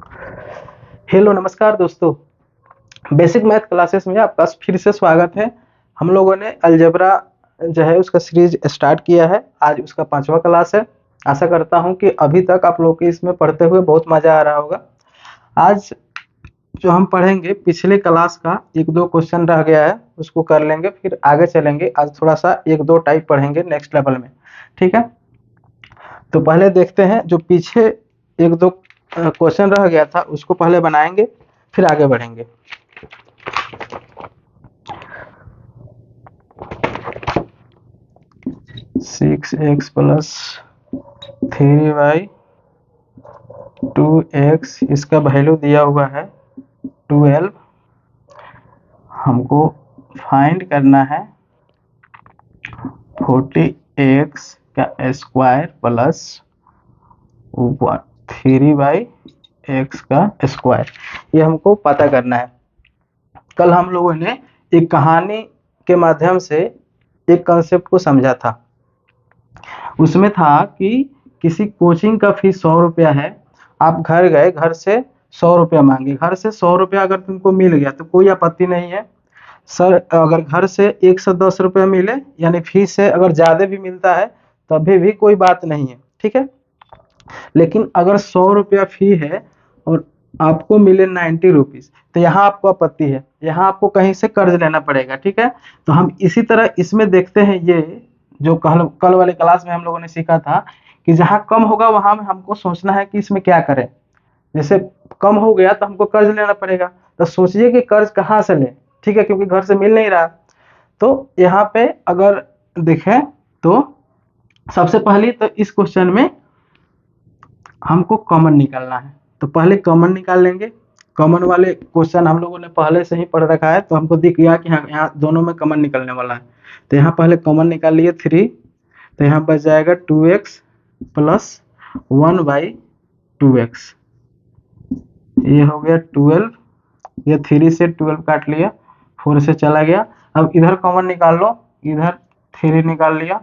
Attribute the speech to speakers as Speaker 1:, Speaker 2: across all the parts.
Speaker 1: Hello नमस्कार दोस्तों। Basic math classes में आपका फिर से स्वागत है। हम लोगों ने अलजेब्रा जो है उसका सीरीज स्टार्ट किया है। आज उसका 5वां क्लास है। आशा करता हूं कि अभी तक आप लोग को इसमें पढ़ते हुए बहुत मज़ा आ रहा होगा। आज जो हम पढ़ेंगे पिछले क्लास का 1-2 क्वेश्चन रह गया है, उसको कर लेंगे फिर आगे चलेंगे। आज थोड़ा सा 1-2 टाइप पढ़ेंगे नेक्स्ट लेवल में, ठीक है। तो पहले देखते हैं जो पीछे 1-2 क्वेश्चन रह गया था उसको पहले बनाएंगे फिर आगे बढ़ेंगे। 6x प्लस 3y 2x, इसका वैल्यू दिया हुआ है 12। हमको फाइंड करना है 40x का स्क्वायर प्लस 3y का स्क्वायर, ये हमको पता करना है। कल हम लोगों ने एक कहानी के माध्यम से एक कंसेप्ट को समझा था। उसमें था कि किसी कोचिंग का फीस 100 रुपया है। आप घर गए, घर से 100 रुपया मांगे। घर से 100 रुपया अगर तुमको मिल गया तो कोई आपत्ति नहीं है सर। अगर घर से 110 रुपया मिले यानी फीस से अगर ज़्यादा भी मिलता है तभी भी कोई बात नहीं है, ठीक है। लेकिन अगर 100 रुपया फी है और आपको मिले 90 रुपीज़ तो यहाँ आपको आपत्ति है, यहाँ आपको कहीं से कर्ज लेना पड़ेगा, ठीक है। तो हम इसी तरह इसमें देखते हैं, ये जो कल वाले क्लास में हम लोगों ने सीखा था कि जहाँ कम होगा वहाँ में हमको सोचना है कि इसमें क्या करें। जैसे कम हो गया तो हमको कर्ज लेना पड़ेगा, तो सोचिए कि कर्ज कहाँ से लें, ठीक है, क्योंकि घर से मिल नहीं रहा। तो यहाँ पे अगर देखें तो सबसे पहले तो इस क्वेश्चन में हमको कॉमन निकालना है, तो पहले कॉमन निकाल लेंगे। कॉमन वाले क्वेश्चन हम लोगों ने पहले से ही पढ़ रखा है, तो हमको दिख गया कि हाँ यहाँ दोनों में कॉमन निकलने वाला है। तो यहाँ पहले कॉमन निकाल लिए 3, तो यहाँ बच जाएगा 2x प्लस 1/2x। ये हो गया 12, ये 3 से 12 काट लिया, 4 से चला गया। अब इधर कॉमन निकाल लो, इधर 3 निकाल लिया,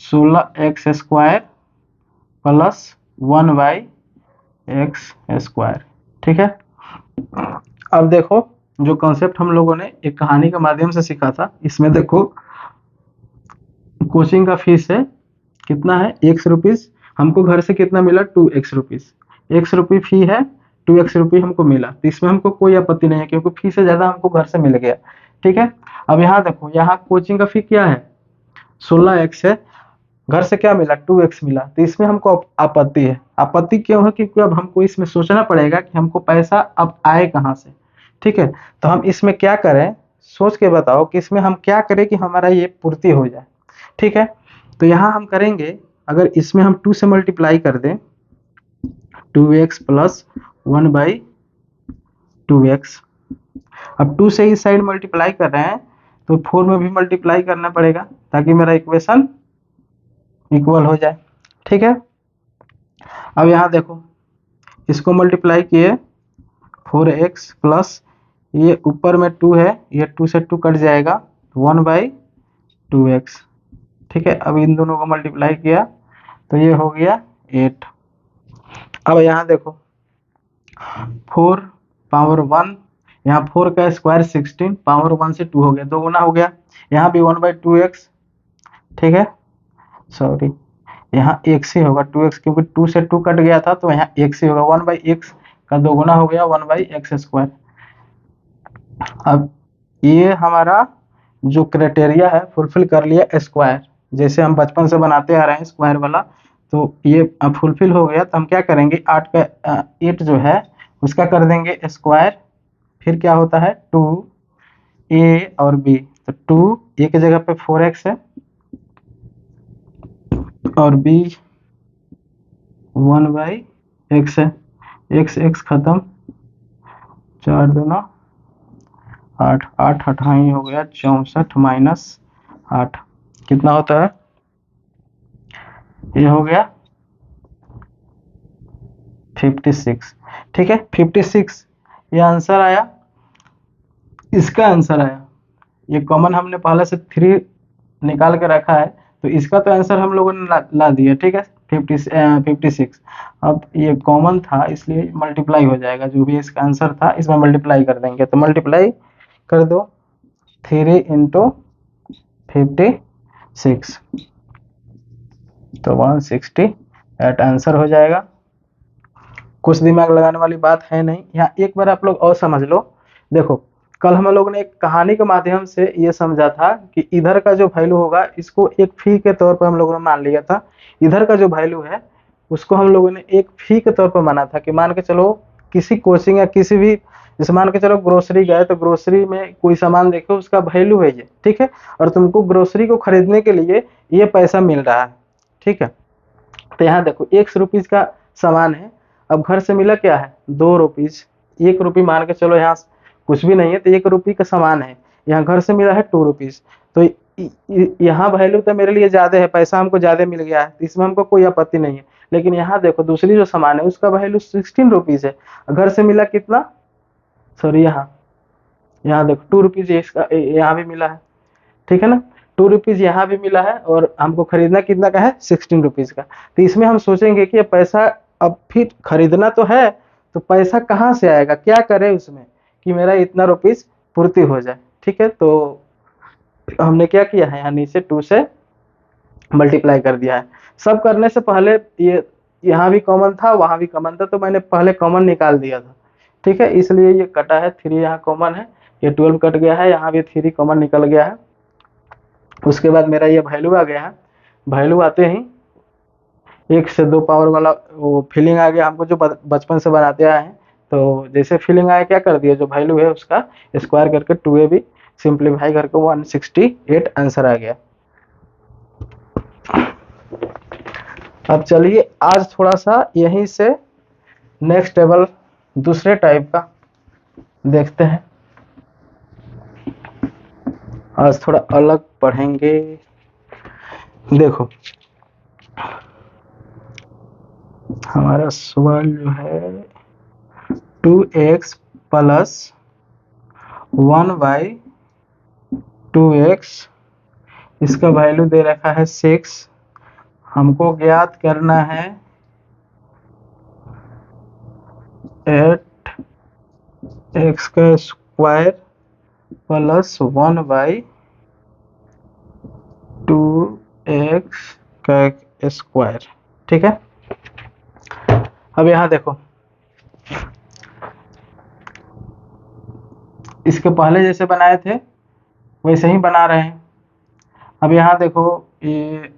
Speaker 1: 16x square plus 1/x square, ठीक है। अब देखो जो कॉन्सेप्ट हम लोगों ने एक कहानी के माध्यम से सीखा था, इसमें देखो कोचिंग का फीस है कितना है, ₹1। हमको घर से कितना मिला, 2x रुपीज़। ₹1 फी है, 2x रुपये हमको मिला, तो इसमें हमको कोई आपत्ति नहीं है क्योंकि फी से ज़्यादा हमको घर से मिल गया, ठीक है। अब यहाँ देखो, यहाँ कोचिंग का फी क्या है, 16x है, घर से क्या मिला, 2x मिला, तो इसमें हमको आपत्ति है। आपत्ति क्यों है, क्योंकि अब हमको इसमें सोचना पड़ेगा कि हमको पैसा अब आए कहाँ से, ठीक है। तो हम इसमें क्या करें, सोच के बताओ कि इसमें हम क्या करें कि हमारा ये पूर्ति हो जाए, ठीक है। तो यहाँ हम करेंगे, अगर इसमें हम 2 से मल्टीप्लाई कर दें, 2x प्लस 1/2x। अब 2 से इस साइड मल्टीप्लाई कर रहे हैं तो 4 में भी मल्टीप्लाई करना पड़ेगा ताकि मेरा इक्वेशन इक्वल हो जाए, ठीक है। अब यहाँ देखो, इसको मल्टीप्लाई किए 4x प्लस, ये ऊपर में 2 है, ये 2 से 2 कट जाएगा, 1/2x, ठीक है। अब इन दोनों को मल्टीप्लाई किया तो ये हो गया 8। अब यहाँ देखो 4 पावर 1, यहाँ 4 का स्क्वायर 16, पावर 1 से 2 हो गया, 2 गुना हो गया। यहाँ भी 1/2x, ठीक है, सॉरी यहाँ x ही होगा 2x, क्योंकि 2 से 2 कट गया था तो यहाँ x ही होगा, 1/x का 2 गुना हो गया, 1/x स्क्वायर। अब ये हमारा जो क्राइटेरिया है फुलफिल कर लिया स्क्वायर, जैसे हम बचपन से बनाते आ रहे हैं स्क्वायर वाला, तो ये फुलफिल हो गया। तो हम क्या करेंगे, 8 जो है उसका कर देंगे स्क्वायर, फिर क्या होता है 2a और b, तो 2 a की जगह पे 4x है और b 1/x है, x खत्म, 4 दूना 8, 8 अठाई हो गया 64 माइनस 8 कितना होता है, ये हो गया 56, ठीक है। 56 ये आंसर आया, इसका आंसर आया। ये कॉमन हमने पहले से 3 निकाल के रखा है, तो इसका तो आंसर हम लोगों ने ला दिया, ठीक है। 56। अब ये कॉमन था इसलिए मल्टीप्लाई हो जाएगा, जो भी इसका आंसर था इसमें मल्टीप्लाई कर देंगे, तो मल्टीप्लाई कर दो 3 इंटू 56, तो 168 आंसर हो जाएगा। कुछ दिमाग लगाने वाली बात है नहीं। यहाँ एक बार आप लोग और समझ लो। देखो, कल हम लोग ने एक कहानी के माध्यम से ये समझा था कि इधर का जो वैल्यू होगा इसको एक फी के तौर पर हम लोगों ने मान लिया था, इधर का जो वैल्यू है उसको हम लोगों ने एक फी के तौर पर माना था कि मान के चलो किसी कोचिंग या किसी भी, जैसे मान के चलो ग्रोसरी गए तो ग्रोसरी में कोई सामान देखो उसका वैल्यू है ये, ठीक है, और तुमको ग्रोसरी को खरीदने के लिए ये पैसा मिल रहा है, ठीक है। तो यहाँ देखो 100 रुपीज का सामान है, अब घर से मिला क्या है 2 रुपीज, 1 रुपये मान के चलो यहाँ कुछ भी नहीं है, तो 1 रुपये का सामान है, यहाँ घर से मिला है 2 रुपीज, तो यहाँ वैल्यू तो मेरे लिए ज्यादा है, पैसा हमको ज्यादा मिल गया है, तो इसमें हमको कोई आपत्ति नहीं है। लेकिन यहाँ देखो दूसरी जो सामान है उसका वैल्यू 16 रुपीज है, घर से मिला कितना, सॉरी यहाँ यहाँ देखो 2 रुपीज इसका यहाँ भी मिला है, ठीक है ना, 2 रुपीज यहाँ भी मिला है और हमको खरीदना कितना का है 16 रुपीज का। तो इसमें हम सोचेंगे कि ये पैसा अब फिर खरीदना तो है, तो पैसा कहाँ से आएगा, क्या करे उसमें कि मेरा इतना रुपीज पूर्ति हो जाए, ठीक है। तो हमने क्या किया है, यहाँ नीचे 2 से मल्टीप्लाई कर दिया है। सब करने से पहले ये यहाँ भी कॉमन था वहाँ भी कॉमन था, तो मैंने पहले कॉमन निकाल दिया था, ठीक है, इसलिए ये कटा है, 3 यहाँ कॉमन है, ये 12 कट गया है, यहाँ भी 3 कॉमन निकल गया है। उसके बाद मेरा ये वैल्यू आ गया है, वैल्यू आते ही 1 से 2 पावर वाला वो फीलिंग आ गया हमको, जो बचपन से बनाते आए हैं। तो जैसे फीलिंग आया क्या कर दिया, जो वैल्यू है उसका स्क्वायर करके 2a भी सिंप्लीफाई करके 168 आंसर आ गया। अब चलिए आज थोड़ा सा यहीं से नेक्स्ट टेबल दूसरे टाइप का देखते हैं, आज थोड़ा अलग पढ़ेंगे। देखो हमारा सवाल जो है 2x प्लस 1y 2x, इसका वैल्यू दे रखा है 6, हमको ज्ञात करना है 8x का स्क्वायर प्लस 1y 2x का स्क्वायर, ठीक है। अब यहाँ देखो इसके पहले जैसे बनाए थे वैसे ही बना रहे हैं। अब यहाँ देखो ये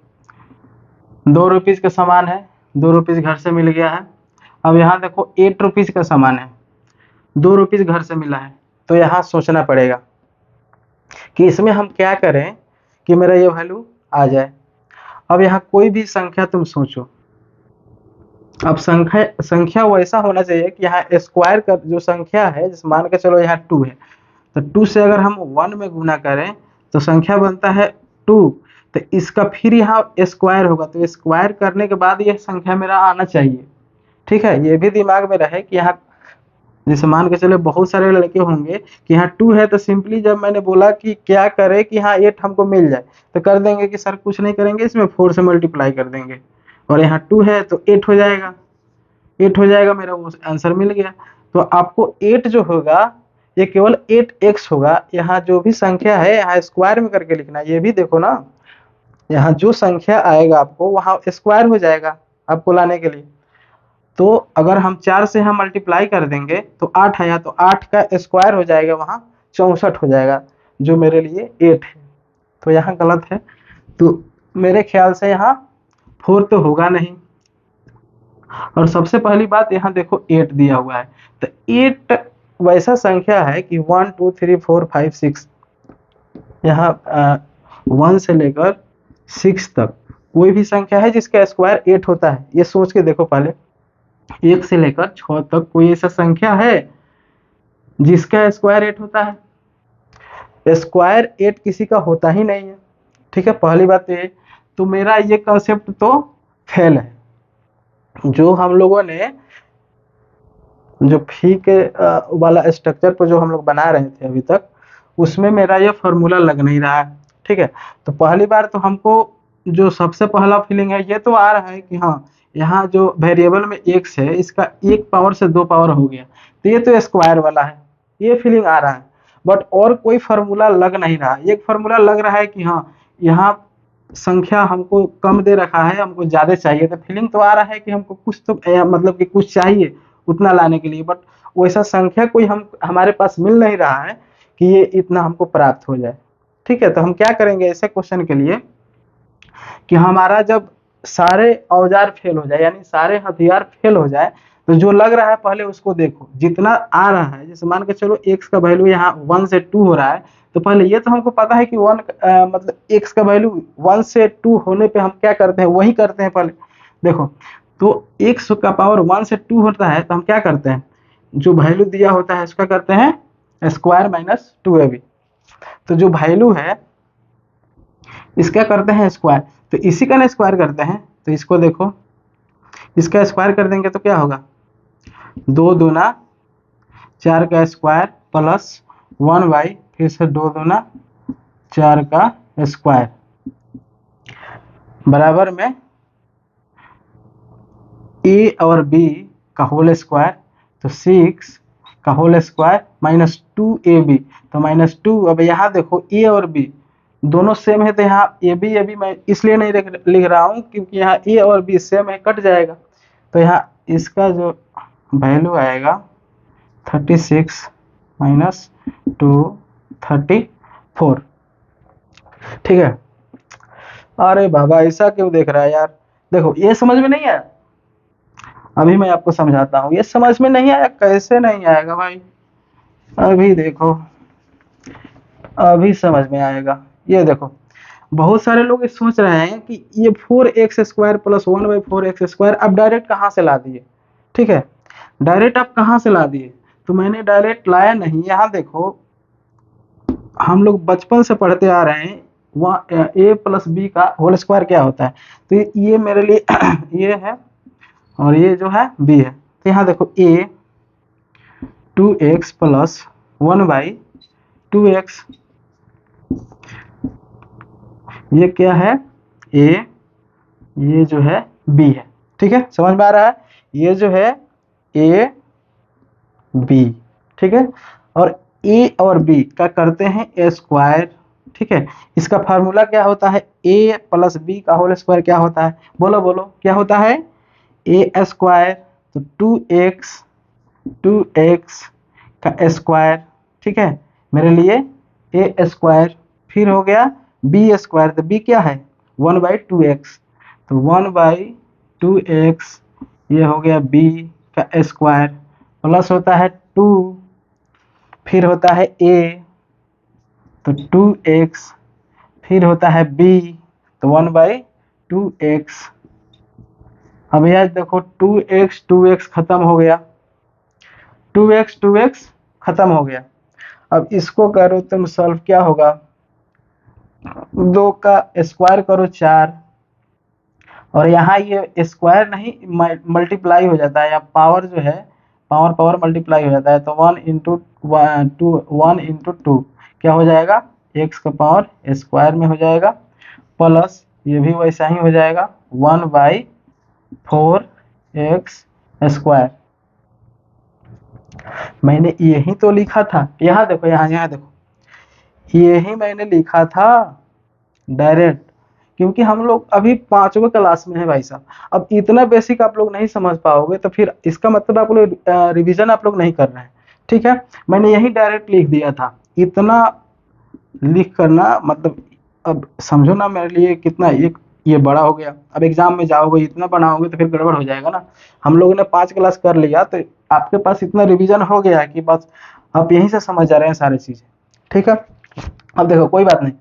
Speaker 1: 2 रुपीज का सामान है, 2 रुपीज घर से मिल गया है। अब यहाँ देखो 8 रुपीज का सामान है, 2 रुपीज घर से मिला है, तो यहाँ सोचना पड़ेगा कि इसमें हम क्या करें कि मेरा ये वैल्यू आ जाए। अब यहाँ कोई भी संख्या तुम सोचो, अब संख्या वैसा होना चाहिए कि यहाँ स्क्वायर कर जो संख्या है, जैसे मान के चलो यहाँ 2 है, तो 2 से अगर हम 1 में गुना करें तो संख्या बनता है 2, तो इसका फिर यहाँ स्क्वायर होगा, तो स्क्वायर करने के बाद यह संख्या मेरा आना चाहिए, ठीक है। ये भी दिमाग में रहे कि यहाँ जैसे मान के चले बहुत सारे लड़के होंगे कि यहाँ 2 है, तो सिंपली जब मैंने बोला कि क्या करे कि यहाँ 8 हमको मिल जाए, तो कर देंगे कि सर कुछ नहीं करेंगे, इसमें 4 से मल्टीप्लाई कर देंगे, और यहाँ 2 है तो 8 हो जाएगा, 8 हो जाएगा, मेरा वो आंसर मिल गया। तो आपको 8 जो होगा ये केवल 8x होगा, यहाँ जो भी संख्या है यहाँ स्क्वायर में करके लिखना, ये भी देखो ना, यहाँ जो संख्या आएगा आपको वहाँ स्क्वायर हो जाएगा आपको लाने के लिए। तो अगर हम 4 से हम मल्टीप्लाई कर देंगे तो 8 आया, तो 8 का स्क्वायर हो जाएगा वहाँ 64 हो जाएगा, जो मेरे लिए 8 है, तो यहाँ गलत है। तो मेरे ख्याल से यहाँ 4 तो होगा नहीं। और सबसे पहली बात यहाँ देखो 8 दिया हुआ है, तो 8 वैसा संख्या है कि 1 2 3 4 5 6, यहाँ 1 से लेकर 6 तक कोई भी संख्या है जिसका स्क्वायर 8 होता है, ये सोच के देखो पहले। 1 से लेकर 6 तक कोई ऐसा संख्या है जिसका स्क्वायर 8 होता है? स्क्वायर 8 किसी का होता ही नहीं है, ठीक है, पहली बात ये। तो मेरा ये कंसेप्ट तो फेल है। जो हम लोगों ने जो फी के वाला स्ट्रक्चर पर जो हम लोग बना रहे थे अभी तक, उसमें मेरा ये फॉर्मूला लग नहीं रहा है, ठीक है। तो पहली बार तो हमको जो सबसे पहला फीलिंग है ये तो आ रहा है कि हाँ, यहाँ जो वेरिएबल में x है इसका एक पावर से दो पावर हो गया, तो ये तो स्क्वायर वाला है, ये फीलिंग आ रहा है। बट और कोई फार्मूला लग नहीं रहा। एक फार्मूला लग रहा है कि हाँ, यहाँ संख्या हमको कम दे रखा है, हमको ज़्यादा चाहिए, तो फीलिंग तो आ रहा है कि हमको कुछ तो मतलब कि कुछ चाहिए उतना लाने के लिए, बट वैसा संख्या कोई हमारे पास मिल नहीं रहा है कि ये इतना हमको प्राप्त हो जाए। ठीक है, तो हम क्या करेंगे ऐसे क्वेश्चन के लिए कि हमारा जब सारे औजार फेल हो जाए, यानी सारे हथियार फेल हो जाए, तो जो लग रहा है पहले उसको देखो, जितना आ रहा है, जैसे मान के चलो x का वैल्यू यहाँ 1 से 2 हो रहा है, तो पहले ये तो हमको पता है कि 1 मतलब x का वैल्यू 1 से 2 होने पे हम क्या करते हैं, वही करते हैं पहले। देखो, तो x का पावर 1 से 2 होता है तो हम क्या करते हैं, जो वैल्यू दिया होता है उसका करते हैं स्क्वायर माइनस 2ab। तो जो वैल्यू है इसका करते हैं स्क्वायर, तो इसी का ना स्क्वायर करते हैं, तो इसको देखो, इसका स्क्वायर कर देंगे तो क्या होगा, 2 दूना 4 का स्क्वायर प्लस 1 बाई फिर से 2 दूना 4 का स्क्वायर बराबर में a और b का होल स्क्वायर, तो 6 का होल स्क्वायर माइनस 2ab, तो माइनस 2। अब यहाँ देखो a और b दोनों सेम है, तो यहाँ ए बी मैं इसलिए नहीं लिख रहा हूँ क्योंकि यहाँ ए और बी सेम है, कट जाएगा, तो यहाँ इसका जो वैल्यू आएगा 36 माइनस 2 34। ठीक है। अरे बाबा ऐसा क्यों देख रहा है यार, देखो ये समझ में नहीं आया, अभी मैं आपको समझाता हूँ। ये समझ में नहीं आया, कैसे नहीं आएगा भाई, अभी देखो, अभी समझ में आएगा। ये देखो, बहुत सारे लोग ये सोच रहे हैं कि ये 4x square plus 1/4x square आप डायरेक्ट कहाँ से ला दिए। ठीक है, डायरेक्ट आप कहाँ से ला दिए, तो मैंने डायरेक्ट लाया नहीं। यहाँ देखो, हम लोग बचपन से पढ़ते आ रहे हैं वहाँ a प्लस बी का होल स्क्वायर क्या होता है, तो ये मेरे लिए ये है और ये जो है b है, तो यहाँ देखो a 2x प्लस 1/2x, ये क्या है a, ये जो है b है। ठीक है, समझ में आ रहा है, ये जो है a b, ठीक है, और a और b का करते हैं a स्क्वायर। ठीक है, इसका फार्मूला क्या होता है, a प्लस b का होल स्क्वायर क्या होता है, बोलो बोलो क्या होता है, a स्क्वायर, तो 2x का स्क्वायर। ठीक है, मेरे लिए a स्क्वायर, फिर हो गया b स्क्वायर, तो b क्या है 1/2x, तो 1/2x, ये हो गया b का स्क्वायर, प्लस होता है 2, फिर होता है a, तो 2x, फिर होता है b, तो 1/2x। अब यार देखो 2x खत्म हो गया, 2x खत्म हो गया। अब इसको करो तुम सॉल्व, क्या होगा, 2 का स्क्वायर करो 4, और यहाँ ये स्क्वायर नहीं मल्टीप्लाई हो जाता है, या पावर जो है पावर मल्टीप्लाई हो जाता है, तो 1 इंटू 2 क्या हो जाएगा, x का पावर स्क्वायर में हो जाएगा, प्लस ये भी वैसा ही हो जाएगा 1/4x स्क्वायर। मैंने यही तो लिखा था, यहाँ देखो, यहाँ देखो, यही मैंने लिखा था डायरेक्ट, क्योंकि हम लोग अभी 5वीं क्लास में है भाई साहब। अब इतना बेसिक आप लोग नहीं समझ पाओगे, तो फिर इसका मतलब आप लोग रिवीजन आप लोग नहीं कर रहे हैं। ठीक है, मैंने यही डायरेक्ट लिख दिया था, इतना लिख करना मतलब, अब समझो ना मेरे लिए कितना एक ये बड़ा हो गया। अब एग्जाम में जाओगे इतना बनाओगे तो फिर गड़बड़ हो जाएगा ना। हम लोगों ने 5 क्लास कर लिया, तो आपके पास इतना रिवीजन हो गया है कि बस आप यहीं से समझ जा रहे हैं सारी चीजें। ठीक है, अब देखो कोई बात नहीं,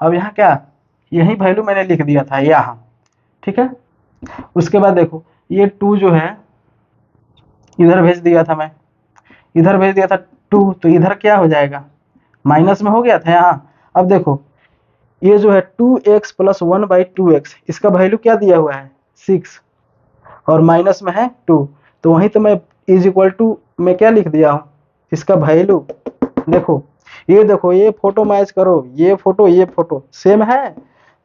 Speaker 1: अब यहाँ क्या, यही वैल्यू मैंने लिख दिया था यहाँ। ठीक है, उसके बाद देखो ये 2 जो है इधर भेज दिया था मैं, इधर भेज दिया था 2, तो इधर क्या हो जाएगा, माइनस में हो गया था यहाँ। अब देखो ये जो है 2x प्लस 1/2x, इसका वैल्यू क्या दिया हुआ है 6, और माइनस में है 2, तो वहीं तो मैं इज इक्वल टू में क्या लिख दिया हूँ, इसका वैल्यू देखो, ये देखो, ये फोटो मैच करो, ये फोटो सेम है,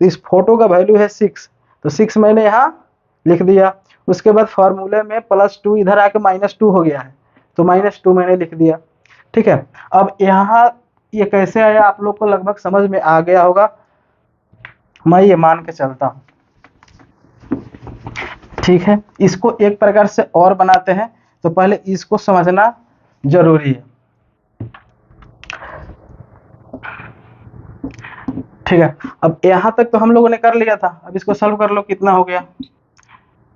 Speaker 1: तो इस फोटो का वैल्यू है 6, तो 6 मैंने यहाँ लिख दिया। उसके बाद फॉर्मूले में +2 इधर आके -2 हो गया है, तो -2 मैंने लिख दिया। ठीक है, अब यहाँ ये कैसे आया आप लोग को लगभग समझ में आ गया होगा, मैं ये मान के चलता हूँ। ठीक है, इसको एक प्रकार से और बनाते हैं, तो पहले इसको समझना जरूरी है। ठीक है, अब यहाँ तक तो हम लोगों ने कर लिया था, अब इसको सॉल्व कर लो, कितना हो गया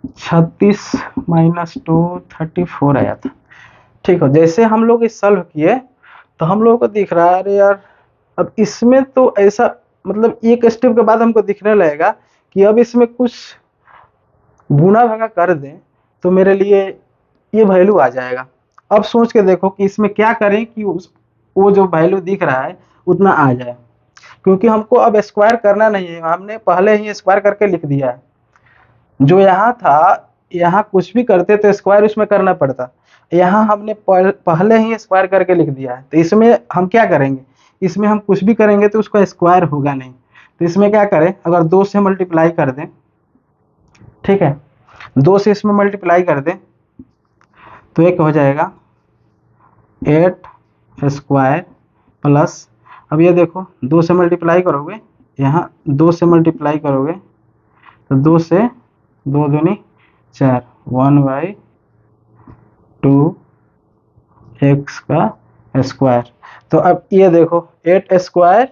Speaker 1: 36 - 2 34 आया था। ठीक है, जैसे हम लोग इस सॉल्व किए तो हम लोगों को दिख रहा है, अरे यार अब इसमें तो ऐसा मतलब एक स्टेप के बाद हमको दिखने लगेगा कि अब इसमें कुछ गुना भागा कर दें तो मेरे लिए ये वैल्यू आ जाएगा। अब सोच के देखो कि इसमें क्या करें कि वो जो वैल्यू दिख रहा है उतना आ जाए, क्योंकि हमको अब स्क्वायर करना नहीं है, हमने पहले ही स्क्वायर करके लिख दिया है। जो यहाँ था, यहाँ कुछ भी करते तो स्क्वायर उसमें करना पड़ता, यहाँ हमने पहले ही स्क्वायर करके लिख दिया है। तो इसमें हम क्या करेंगे, इसमें हम कुछ भी करेंगे तो उसका स्क्वायर होगा नहीं। तो इसमें क्या करें, अगर 2 से मल्टीप्लाई कर दें, ठीक है 2 से इसमें मल्टीप्लाई कर दें तो एक हो जाएगा 8 स्क्वायर प्लस, अब ये देखो 2 से मल्टीप्लाई करोगे, यहाँ 2 से मल्टीप्लाई करोगे तो 2 से 2 दूनी 4, 1/2 x का स्क्वायर। तो अब ये देखो 8 square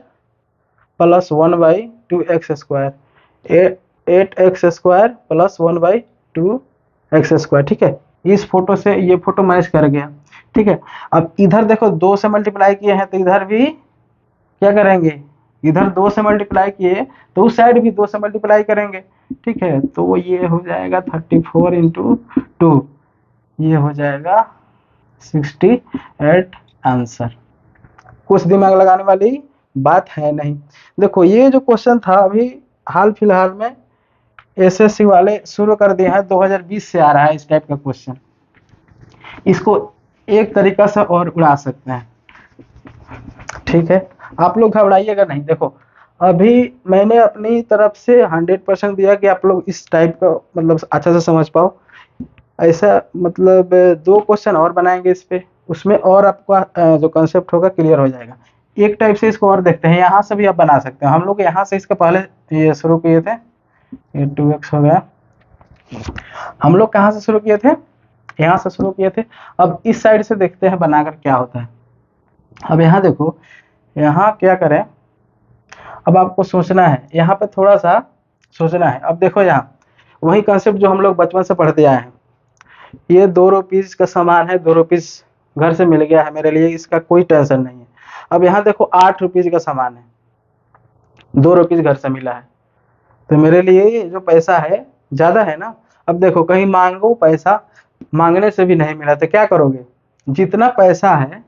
Speaker 1: plus 1/2 x square, 8x square plus 1/2 x square. ठीक है, इस फोटो से ये फोटो मैच कर गया। ठीक है, अब इधर देखो 2 से मल्टीप्लाई किए हैं तो इधर भी क्या करेंगे, इधर 2 से मल्टीप्लाई किए तो उस साइड भी 2 से मल्टीप्लाई करेंगे। ठीक है, तो ये हो जाएगा 34 × 2, ये हो जाएगा 68 आंसर। कुछ दिमाग लगाने वाली बात है नहीं। देखो ये जो क्वेश्चन था अभी हाल फिलहाल में एसएससी वाले शुरू कर दिए हैं, 2020 से आ रहा है इस टाइप का क्वेश्चन। इसको एक तरीका से और उड़ा सकते हैं। ठीक है, आप लोग घबराइएगा नहीं। देखो अभी मैंने अपनी तरफ से 100% दिया कि आप लोग इस टाइप का मतलब अच्छा से समझ पाओ। ऐसा मतलब 2 क्वेश्चन और बनाएंगे इस पे, उसमें और आपका जो कंसेप्ट होगा क्लियर हो जाएगा। एक टाइप से इसको और देखते हैं, यहाँ से भी आप बना सकते हैं। हम लोग यहाँ से इसके पहले ये शुरू किए थे, ये 2x हो गया। हम लोग कहाँ से शुरू किए थे, यहाँ से शुरू किए थे। अब इस साइड से देखते हैं बनाकर क्या होता है। अब यहाँ देखो, यहाँ क्या करें, अब आपको सोचना है, यहाँ पे थोड़ा सा सोचना है। अब देखो यहाँ वही कंसेप्ट जो हम लोग बचपन से पढ़ते आए हैं, ये 2 रुपीज का सामान है, 2 रुपीज घर से मिल गया है मेरे लिए, इसका कोई टेंशन नहीं है। अब यहाँ देखो 8 रुपीज का सामान है, 2 रुपीज घर से मिला है, तो मेरे लिए जो पैसा है ज़्यादा है ना। अब देखो कहीं मांगो पैसा, मांगने से भी नहीं मिला तो क्या करोगे, जितना पैसा है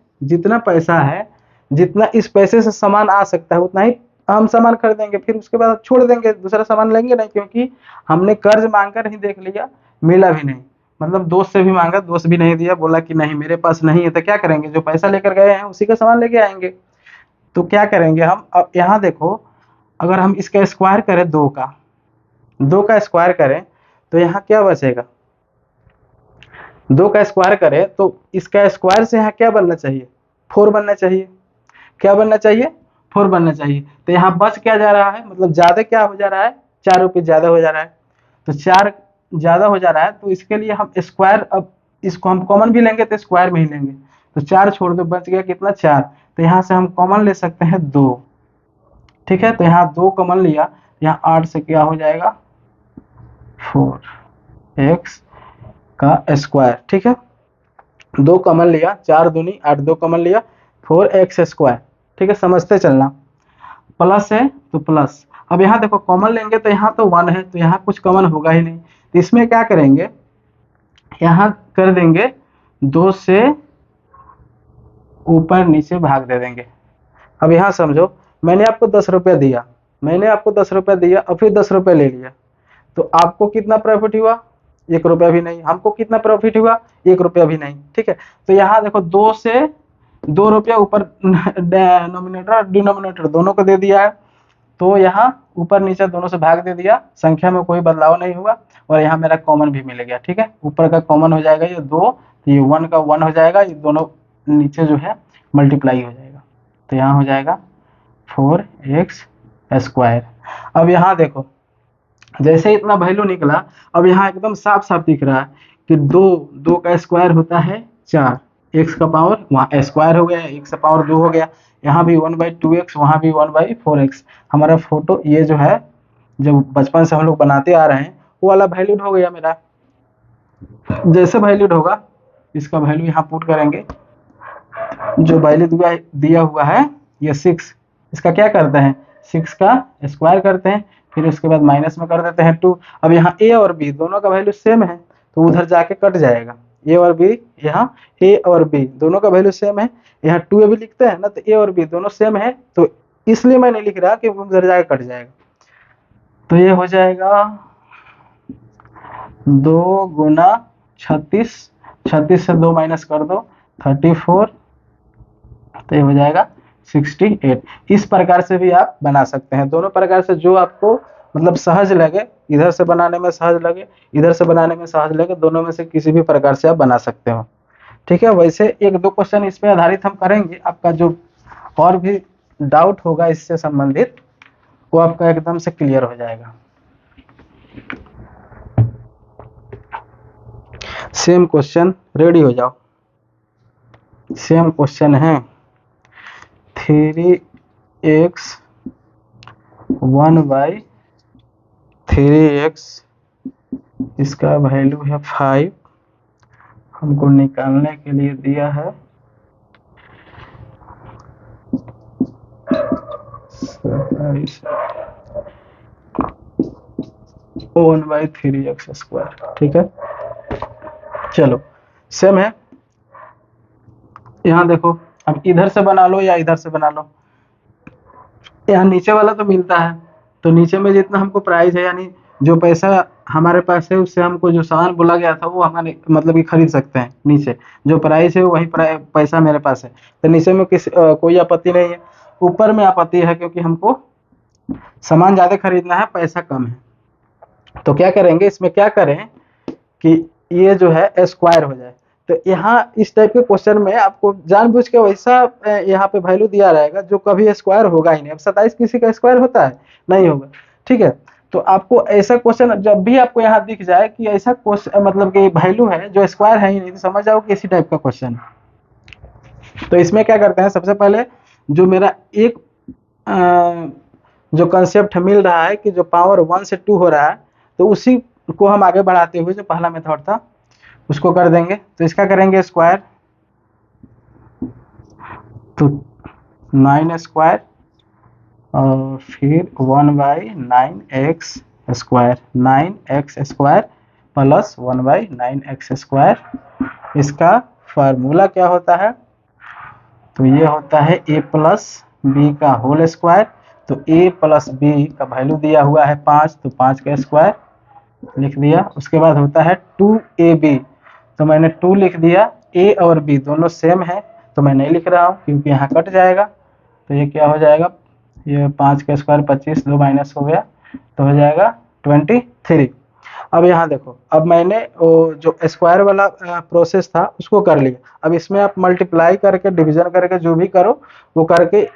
Speaker 1: जितना इस पैसे से सामान आ सकता है उतना ही हम सामान खरीदेंगे, फिर उसके बाद छोड़ देंगे, दूसरा सामान लेंगे नहीं, क्योंकि हमने कर्ज मांग कर ही देख लिया, मिला भी नहीं। मतलब दोस्त से भी मांगा, दोस्त भी नहीं दिया, बोला कि नहीं मेरे पास नहीं है, तो क्या करेंगे, जो पैसा लेकर गए हैं उसी का सामान लेके आएंगे। तो क्या करेंगे हम, अब यहाँ देखो अगर हम इसका स्क्वायर करें, 2 का स्क्वायर करें तो यहाँ क्या बचेगा, 2 का स्क्वायर करें तो इसका स्क्वायर से यहाँ क्या बनना चाहिए, 4 बनना चाहिए। क्या बनना चाहिए, 4 बनना चाहिए। तो यहाँ बच क्या जा रहा है, मतलब ज़्यादा क्या हो जा रहा है, 4 रुपये ज़्यादा हो जा रहा है। तो 4 ज़्यादा हो जा रहा है, तो इसके लिए हम स्क्वायर, अब इसको हम कॉमन भी लेंगे तो स्क्वायर में ही लेंगे, तो 4 छोड़ दो, बच गया कितना 4। तो यहाँ से हम कॉमन ले सकते हैं 2। ठीक है, तो यहाँ 2 कॉमन लिया, यहाँ 8 से क्या हो जाएगा 4x का स्क्वायर। ठीक है, 2 कॉमन लिया, 4 दूनी 8, 2 कॉमन लिया 4x स्क्वायर। ठीक है, समझते चलना, प्लस है तो प्लस। अब यहाँ देखो कॉमन लेंगे तो यहाँ तो 1 है, तो यहाँ कुछ कॉमन होगा ही नहीं, तो इसमें क्या करेंगे, यहाँ कर देंगे 2 से ऊपर नीचे भाग दे देंगे। अब यहाँ समझो, मैंने आपको 10 रुपया दिया, और फिर 10 रुपया ले लिया, तो आपको कितना प्रॉफिट हुआ, 1 रुपया भी नहीं। हमको कितना प्रॉफिट हुआ, 1 रुपया भी नहीं। ठीक है, तो यहाँ देखो 2 से 2 रुपया ऊपर नॉमिनेटर और डिनोमिनेटर दोनों को दे दिया है, तो यहाँ ऊपर नीचे दोनों से भाग दे दिया, संख्या में कोई बदलाव नहीं हुआ, और यहाँ मेरा कॉमन भी मिल गया। ठीक है, ऊपर का कॉमन हो जाएगा ये 2, ये 1 का 1 हो जाएगा, ये दोनों नीचे जो है मल्टीप्लाई हो जाएगा, तो यहाँ हो जाएगा 4x²। अब यहाँ देखो, जैसे इतना वैल्यू निकला, अब यहाँ एकदम साफ साफ दिख रहा है कि 2 का स्क्वायर होता है 4, x का पावर वहाँ स्क्वायर हो गया, x का पावर 2 हो गया, यहाँ भी 1/2x, वहाँ भी 1/4x। हमारा फोटो ये जो है, जब बचपन से हम लोग बनाते आ रहे हैं, वो वाला वैल्यूड हो गया मेरा। जैसे वैल्यूड होगा, इसका वैल्यू यहाँ पुट करेंगे, जो वैल्यू दिया हुआ है ये 6, इसका क्या करते हैं, 6 का स्क्वायर करते हैं, फिर उसके बाद माइनस में कर देते हैं 2। अब यहाँ a और b दोनों का वैल्यू सेम है, तो उधर जाके कट जाएगा a और b, यहाँ a और b दोनों का वैल्यू सेम है, यहाँ 2a भी लिखते हैं ना, तो a और b दोनों सेम है, तो इसलिए मैं नहीं लिख रहा कि उधर जाके कट जाएगा। तो ये हो जाएगा 2 गुना 36, 36 से 2 माइनस कर दो 34, तो ये हो जाएगा 68। इस प्रकार से भी आप बना सकते हैं, दोनों प्रकार से जो आपको मतलब सहज लगे, इधर से बनाने में सहज लगे, इधर से बनाने में सहज लगे, दोनों में से किसी भी प्रकार से आप बना सकते हो। ठीक है, वैसे 1-2 क्वेश्चन इस पे आधारित हम करेंगे, आपका जो और भी डाउट होगा इससे संबंधित, वो आपका एकदम से क्लियर हो जाएगा। सेम क्वेश्चन, रेडी हो जाओ। सेम क्वेश्चन है 3x 1/3x, इसका वैल्यू है 5, हमको निकालने के लिए दिया है 1/3x²। ठीक है, चलो सेम है। यहाँ देखो, अब इधर से बना लो या इधर से बना लो, यहाँ नीचे वाला तो मिलता है, तो नीचे में जितना हमको प्राइस है, यानी जो पैसा हमारे पास है उससे हमको जो सामान बोला गया था वो हमारे मतलब कि खरीद सकते हैं। नीचे जो प्राइस है वही पैसा मेरे पास है, तो नीचे में कोई आपत्ति नहीं है। ऊपर में आपत्ति है क्योंकि हमको सामान ज़्यादा खरीदना है, पैसा कम है। तो क्या करेंगे, इसमें क्या करें कि ये जो है स्क्वायर हो जाए। तो यहाँ इस टाइप के क्वेश्चन में आपको जानबूझ के वैसा यहाँ पे वैल्यू दिया रहेगा जो कभी स्क्वायर होगा ही नहीं। अब 27 किसी का स्क्वायर होता है, नहीं होगा। ठीक है, तो आपको ऐसा क्वेश्चन जब भी आपको यहाँ दिख जाए कि ऐसा क्वेश्चन मतलब कि वैल्यू है जो स्क्वायर है ही नहीं, तो समझ जाओ कि इसी टाइप का क्वेश्चन। तो इसमें क्या करते हैं, सबसे पहले जो मेरा एक जो कंसेप्ट मिल रहा है कि जो पावर 1 से 2 हो रहा है, तो उसी को हम आगे बढ़ाते हुए जो पहला मेथड था उसको कर देंगे। तो इसका करेंगे स्क्वायर, तो 9 स्क्वायर और फिर 1/9x², 9x² प्लस 1/9x²। इसका फार्मूला क्या होता है, तो ये होता है a प्लस बी का होल स्क्वायर। तो a प्लस बी का वैल्यू दिया हुआ है 5, तो 5 का स्क्वायर लिख दिया। उसके बाद होता है 2ab, तो मैंने 2 लिख दिया, a और b दोनों सेम है तो मैं नहीं लिख रहा हूँ क्योंकि यहाँ कट जाएगा। तो ये क्या हो जाएगा, ये 5 का स्क्वायर 25, 2 माइनस हो गया, तो हो जाएगा 23। अब यहाँ देखो, अब मैंने वो जो स्क्वायर वाला प्रोसेस था उसको कर लिया। अब इसमें आप मल्टीप्लाई करके डिवीजन करके जो भी करो वो करके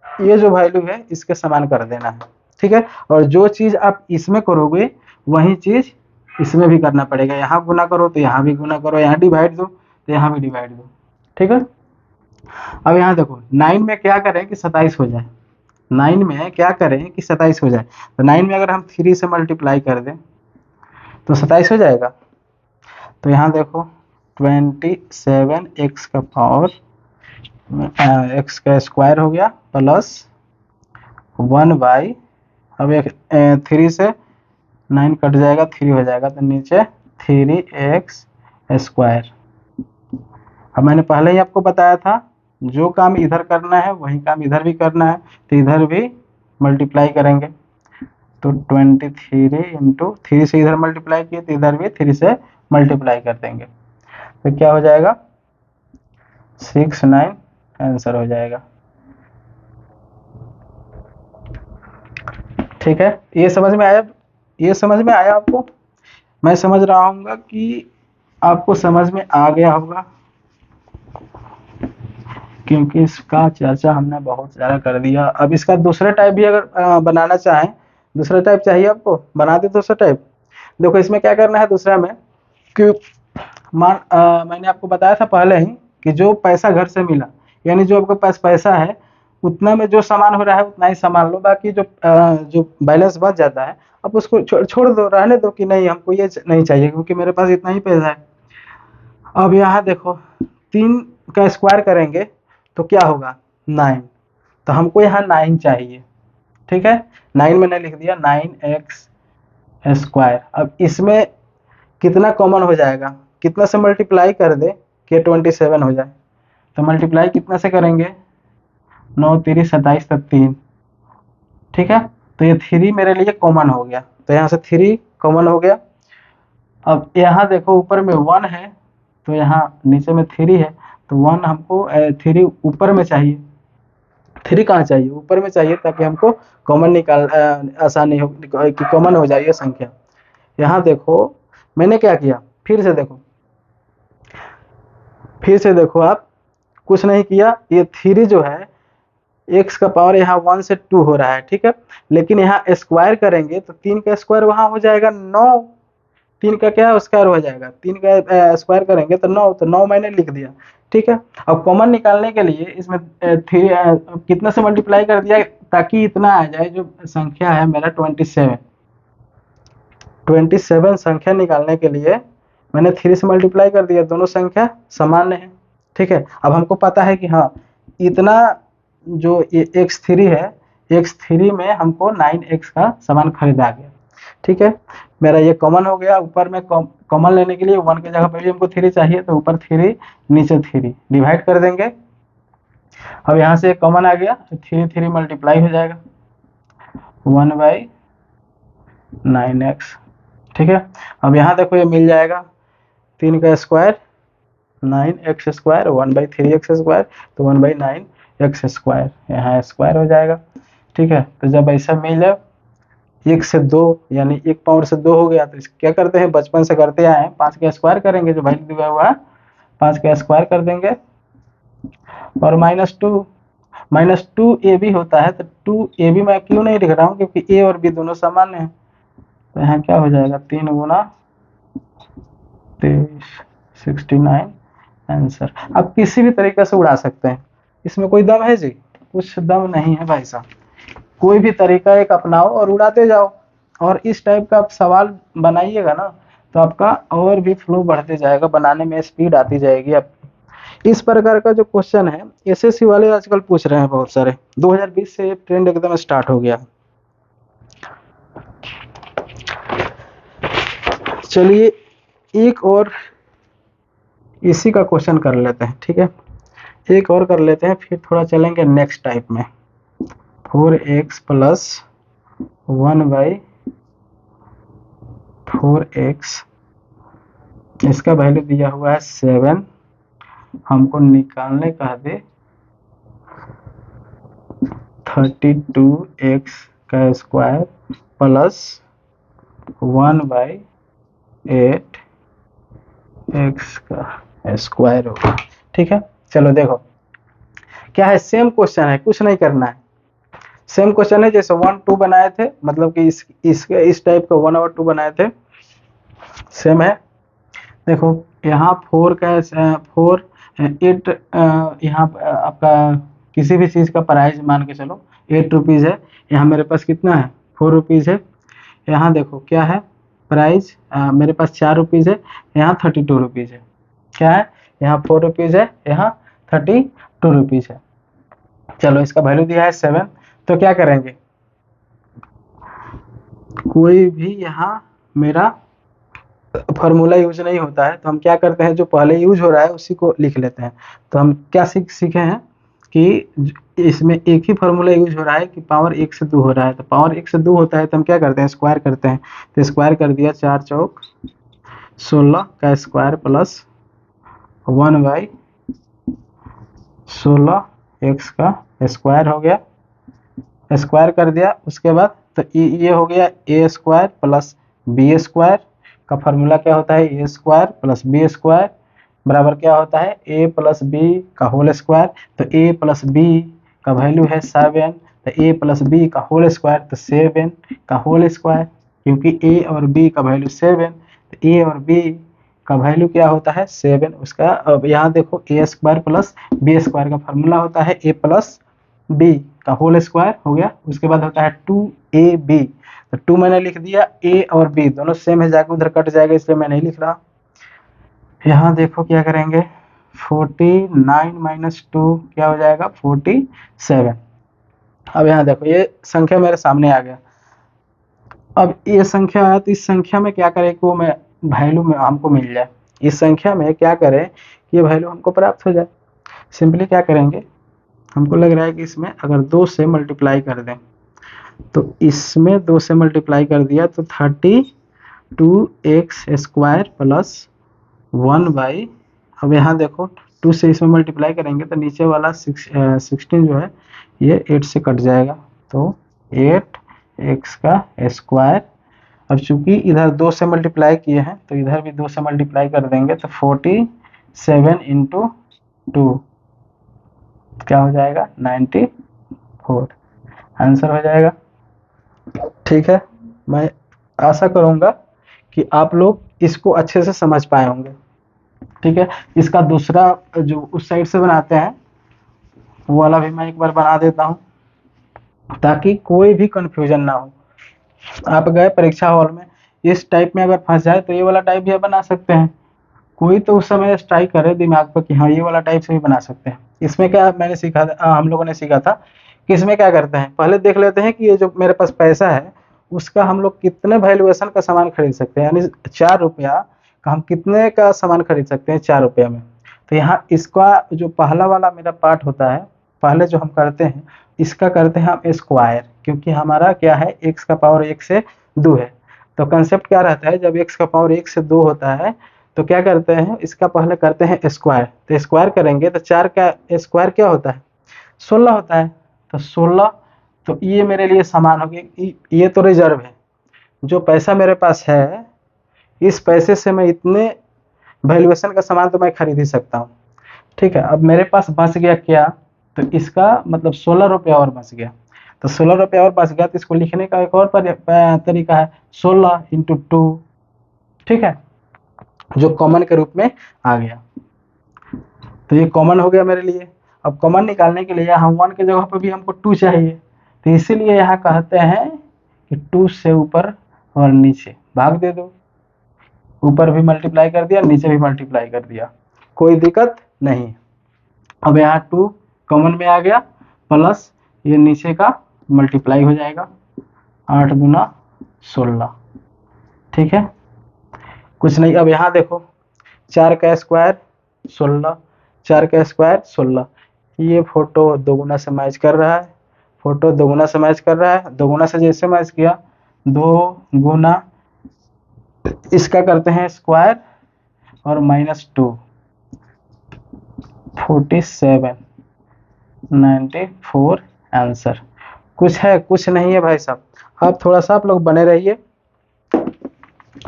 Speaker 1: ये जो वैल्यू है इसके समान कर देना है। ठीक है, और जो चीज़ आप इसमें करोगे वही चीज़ इसमें भी करना पड़ेगा। यहाँ गुना करो तो यहाँ भी गुना करो, यहाँ डिवाइड दो तो यहाँ भी डिवाइड दो। ठीक है, अब यहाँ देखो 9 में क्या करें कि 27 हो जाए, 9 में क्या करें कि 27 हो जाए। तो 9 में अगर हम 3 से मल्टीप्लाई कर दें तो 27 हो जाएगा। तो यहाँ देखो 27x का पावर x का स्क्वायर हो गया प्लस 1/, अब एक 3 से 9 कट जाएगा, 3 हो जाएगा, तो नीचे 3x²। अब मैंने पहले ही आपको बताया था जो काम इधर करना है वही काम इधर भी करना है, तो इधर भी मल्टीप्लाई करेंगे। तो 23 इंटू 3 से इधर मल्टीप्लाई किए तो इधर भी 3 से मल्टीप्लाई कर देंगे, तो क्या हो जाएगा 69 आंसर हो जाएगा। ठीक है, ये समझ में आया? ये समझ में आया आपको? मैं समझ रहा हूँ कि आपको समझ में आ गया होगा, क्योंकि इसका चर्चा हमने बहुत ज़्यादा कर दिया। अब इसका दूसरा टाइप भी अगर बनाना चाहें, दूसरा टाइप चाहिए आपको, बना दे दूसरा टाइप। देखो इसमें क्या करना है दूसरा में, कि मैंने आपको बताया था पहले ही कि जो पैसा घर से मिला, यानी जो आपके पास पैसा है उतना में जो सामान हो रहा है उतना ही सामान लो, बाकी जो बैलेंस बच जाता है आप उसको छोड़ दो, रहने दो कि नहीं हमको ये नहीं चाहिए क्योंकि मेरे पास इतना ही पैसा है। अब यहाँ देखो 3 का स्क्वायर करेंगे तो क्या होगा, 9। तो हमको यहाँ 9 चाहिए, ठीक है। 9 मैंने लिख दिया, 9x स्क्वायर। अब इसमें कितना कॉमन हो जाएगा, कितना से मल्टीप्लाई कर दे कि 27 हो जाए। तो मल्टीप्लाई कितना से करेंगे, 9 3 27 तक 3, ठीक है। तो ये 3 मेरे लिए कॉमन हो गया, तो यहाँ से 3 कॉमन हो गया। अब यहाँ देखो ऊपर में 1 है तो यहाँ नीचे में 3 है, तो 1 हमको 3 ऊपर में चाहिए। 3 कहाँ चाहिए, ऊपर में चाहिए, ताकि हमको कॉमन निकाल आसानी हो कि कॉमन हो जाए ये संख्या। यहाँ देखो मैंने क्या किया, फिर से देखो, फिर से देखो आप, कुछ नहीं किया, ये 3 जो है x का पावर यहाँ 1 से 2 हो रहा है, ठीक है। लेकिन यहाँ स्क्वायर करेंगे तो 3 का स्क्वायर वहाँ हो जाएगा 9, 3 का क्या स्क्वायर हो जाएगा, 3 का स्क्वायर करेंगे तो 9, तो 9 मैंने लिख दिया, ठीक है। अब कॉमन निकालने के लिए इसमें 3 कितना से मल्टीप्लाई कर दिया ताकि इतना आ जाए, जो संख्या है मेरा 27। 27 संख्या निकालने के लिए मैंने 3 से मल्टीप्लाई कर दिया, दोनों संख्या समान है, ठीक है। अब हमको पता है कि हाँ इतना जो ये x3 है, x3 में हमको 9x का सामान खरीदा गया, ठीक है। मेरा ये कॉमन हो गया, ऊपर में कॉमन लेने के लिए 1 की जगह पहले हमको 3 चाहिए, तो ऊपर 3 नीचे 3 डिवाइड कर देंगे। अब यहाँ से कॉमन आ गया तो 3 3 मल्टीप्लाई हो जाएगा 1/9x, ठीक है। अब यहाँ देखो ये मिल जाएगा, 3 का square 9x square, 1/3x square, तो 1/9x स्क्वायर, यहाँ स्क्वायर हो जाएगा, ठीक है। तो जब ऐसा मिले 1 से 2 यानी 1 पावर से 2 हो गया, तो क्या करते हैं, बचपन से करते आए हैं, 5 का स्क्वायर करेंगे, जो वैल्यू दिया हुआ है 5 का स्क्वायर कर देंगे, और -2 ए भी होता है, तो 2 ए भी मैं क्यों नहीं लिख रहा हूँ, क्योंकि ए और बी दोनों सामान्य है। तो यहाँ क्या हो जाएगा, 3 गुना 23 69 आंसर। आप किसी भी तरीके से उड़ा सकते हैं, इसमें कोई दम है जी, कुछ दम नहीं है भाई साहब। कोई भी तरीका एक अपनाओ और उड़ाते जाओ, और इस टाइप का आप सवाल बनाइएगा ना तो आपका और भी फ्लो बढ़ते जाएगा, बनाने में स्पीड आती जाएगी आपकी। इस प्रकार का जो क्वेश्चन है एसएससी वाले आजकल पूछ रहे हैं बहुत सारे, 2020 से ट्रेंड एकदम स्टार्ट हो गया। चलिए एक और इसी का क्वेश्चन कर लेते हैं, ठीक है, एक और कर लेते हैं, फिर थोड़ा चलेंगे नेक्स्ट टाइप में। 4x प्लस 1/4x, इसका वैल्यू दिया हुआ है 7, हमको निकालने कहा दे 32x का स्क्वायर प्लस 1/8x का स्क्वायर होगा, ठीक है। चलो देखो क्या है, सेम क्वेश्चन है, कुछ नहीं करना है, सेम क्वेश्चन है जैसे 1 2 बनाए थे, मतलब कि इस टाइप का 1 और 2 बनाए थे, सेम है। देखो यहाँ 4 का 4 8 यहाँ आपका किसी भी चीज़ का प्राइस मान के चलो 8 रुपीज़ है, यहाँ मेरे पास कितना है 4 रुपीज़ है। यहाँ देखो क्या है प्राइस, मेरे पास 4 रुपीज़ है, यहाँ 32 रुपीज़ है। क्या है, यहाँ 4 रुपीज़ है, यहाँ 32 रुपीज़ है। चलो इसका वैल्यू दिया है 7, तो क्या करेंगे, कोई भी यहाँ मेरा फार्मूला यूज नहीं होता है, तो हम क्या करते हैं, जो पहले यूज हो रहा है उसी को लिख लेते हैं। तो हम क्या सीखे हैं कि इसमें एक ही फार्मूला यूज हो रहा है कि पावर 1 से 2 हो रहा है, तो पावर 1 से 2 होता है तो हम क्या करते हैं, स्क्वायर करते हैं। तो स्क्वायर कर दिया, 4 चौक 16 का स्क्वायर प्लस 1/16 x का स्क्वायर हो गया, स्क्वायर कर दिया, उसके बाद तो ये हो गया ए स्क्वायर प्लस बी स्क्वायर का फॉर्मूला क्या होता है, ए स्क्वायर प्लस बी स्क्वायर बराबर क्या होता है, ए प्लस बी का होल स्क्वायर। तो ए प्लस बी का वैल्यू है 7, तो ए प्लस बी का होल स्क्वायर तो 7 का होल स्क्वायर, क्योंकि ए और बी का वैल्यू 7, तो ए और बी का वैल्यू क्या होता है 7 उसका। अब यहाँ देखो ए स्क्वायर प्लस बी स्क्वायर का फॉर्मूला होता है ए प्लस बी का होल स्क्वायर हो गया, उसके बाद होता है 2ab। तो 2 मैंने लिख दिया, ए और बी दोनों सेम है, जाके उधर कट जाएगा इसलिए मैं नहीं लिख रहा। यहाँ देखो क्या करेंगे, 49 माइनस 2 क्या हो जाएगा 47। अब यहाँ देखो ये संख्या मेरे सामने आ गया। अब ये संख्या है तो इस संख्या में क्या करें कि वो मैं वैल्यू में हमको मिल जाए, इस संख्या में क्या करें कि ये वैल्यू हमको प्राप्त हो जाए। सिंपली क्या करेंगे, हमको लग रहा है कि इसमें अगर 2 से मल्टीप्लाई कर दें, तो इसमें 2 से मल्टीप्लाई कर दिया तो 32x स्क्वायर प्लस 1/, अब यहाँ देखो 2 से इसमें मल्टीप्लाई करेंगे तो नीचे वाला 16 जो है ये 8 से कट जाएगा, तो 8x का स्क्वायर। अब चूंकि इधर 2 से मल्टीप्लाई किए हैं तो इधर भी 2 से मल्टीप्लाई कर देंगे तो 47 इंटू 2 क्या हो जाएगा 94 आंसर हो जाएगा। ठीक है, मैं आशा करूँगा कि आप लोग इसको अच्छे से समझ पाए होंगे। ठीक है, इसका दूसरा जो उस साइड से बनाते हैं वो वाला भी मैं एक बार बना देता हूँ ताकि कोई भी कंफ्यूजन ना हो। आप गए परीक्षा हॉल में, इस टाइप में अगर फंस जाए तो ये वाला टाइप भी बना सकते हैं, कोई तो उस समय स्ट्राइक करे दिमाग पर कि हाँ ये वाला टाइप से भी बना सकते हैं। इसमें क्या मैंने सीखा था, हम लोगों ने सीखा था कि इसमें क्या करते हैं, पहले देख लेते हैं कि ये जो मेरे पास पैसा है उसका हम लोग कितने वैल्यूएशन का सामान खरीद सकते हैं, यानी 4 रुपया का हम कितने का सामान खरीद सकते हैं 4 रुपया में। तो यहाँ इसका जो पहला वाला मेरा पार्ट होता है, पहले जो हम करते हैं इसका करते हैं हम स्क्वायर, क्योंकि हमारा क्या है x का पावर 1 से 2 है। तो कंसेप्ट क्या रहता है, जब x का पावर 1 से 2 होता है तो क्या करते हैं, इसका पहले करते हैं स्क्वायर। तो स्क्वायर करेंगे तो 4 का स्क्वायर क्या होता है 16 होता है, तो 16। तो ये मेरे लिए समान हो गया, ये तो रिजर्व है, जो पैसा मेरे पास है इस पैसे से मैं इतने वैल्यूएशन का सामान तो मैं खरीद ही सकता हूँ। ठीक है, अब मेरे पास बच गया क्या, तो इसका मतलब 16 रुपया और बच गया। तो 16 रुपया और बच गया तो इसको लिखने का एक और तरीका है 16 इंटू 2। ठीक है, जो कॉमन के रूप में आ गया, तो ये कॉमन हो गया मेरे लिए। अब कॉमन निकालने के लिए यहाँ 1 की जगह पर भी हमको 2 चाहिए, तो इसीलिए यहाँ कहते हैं कि 2 से ऊपर और नीचे भाग दे दो, ऊपर भी मल्टीप्लाई कर दिया नीचे भी मल्टीप्लाई कर दिया, कोई दिक्कत नहीं। अब यहाँ 2 कॉमन में आ गया प्लस ये नीचे का मल्टीप्लाई हो जाएगा, 8 दूना 16। ठीक है, कुछ नहीं। अब यहाँ देखो 4 का स्क्वायर 16, 4 का स्क्वायर 16, ये फोटो दोगुना से मैच कर रहा है, फोटो दोगुना से मैच कर रहा है, दोगुना से जैसे मैच किया 2 गुना इसका करते हैं स्क्वायर और -2 47 94 आंसर। कुछ है कुछ नहीं है भाई साहब, अब थोड़ा सा आप लोग बने रहिए।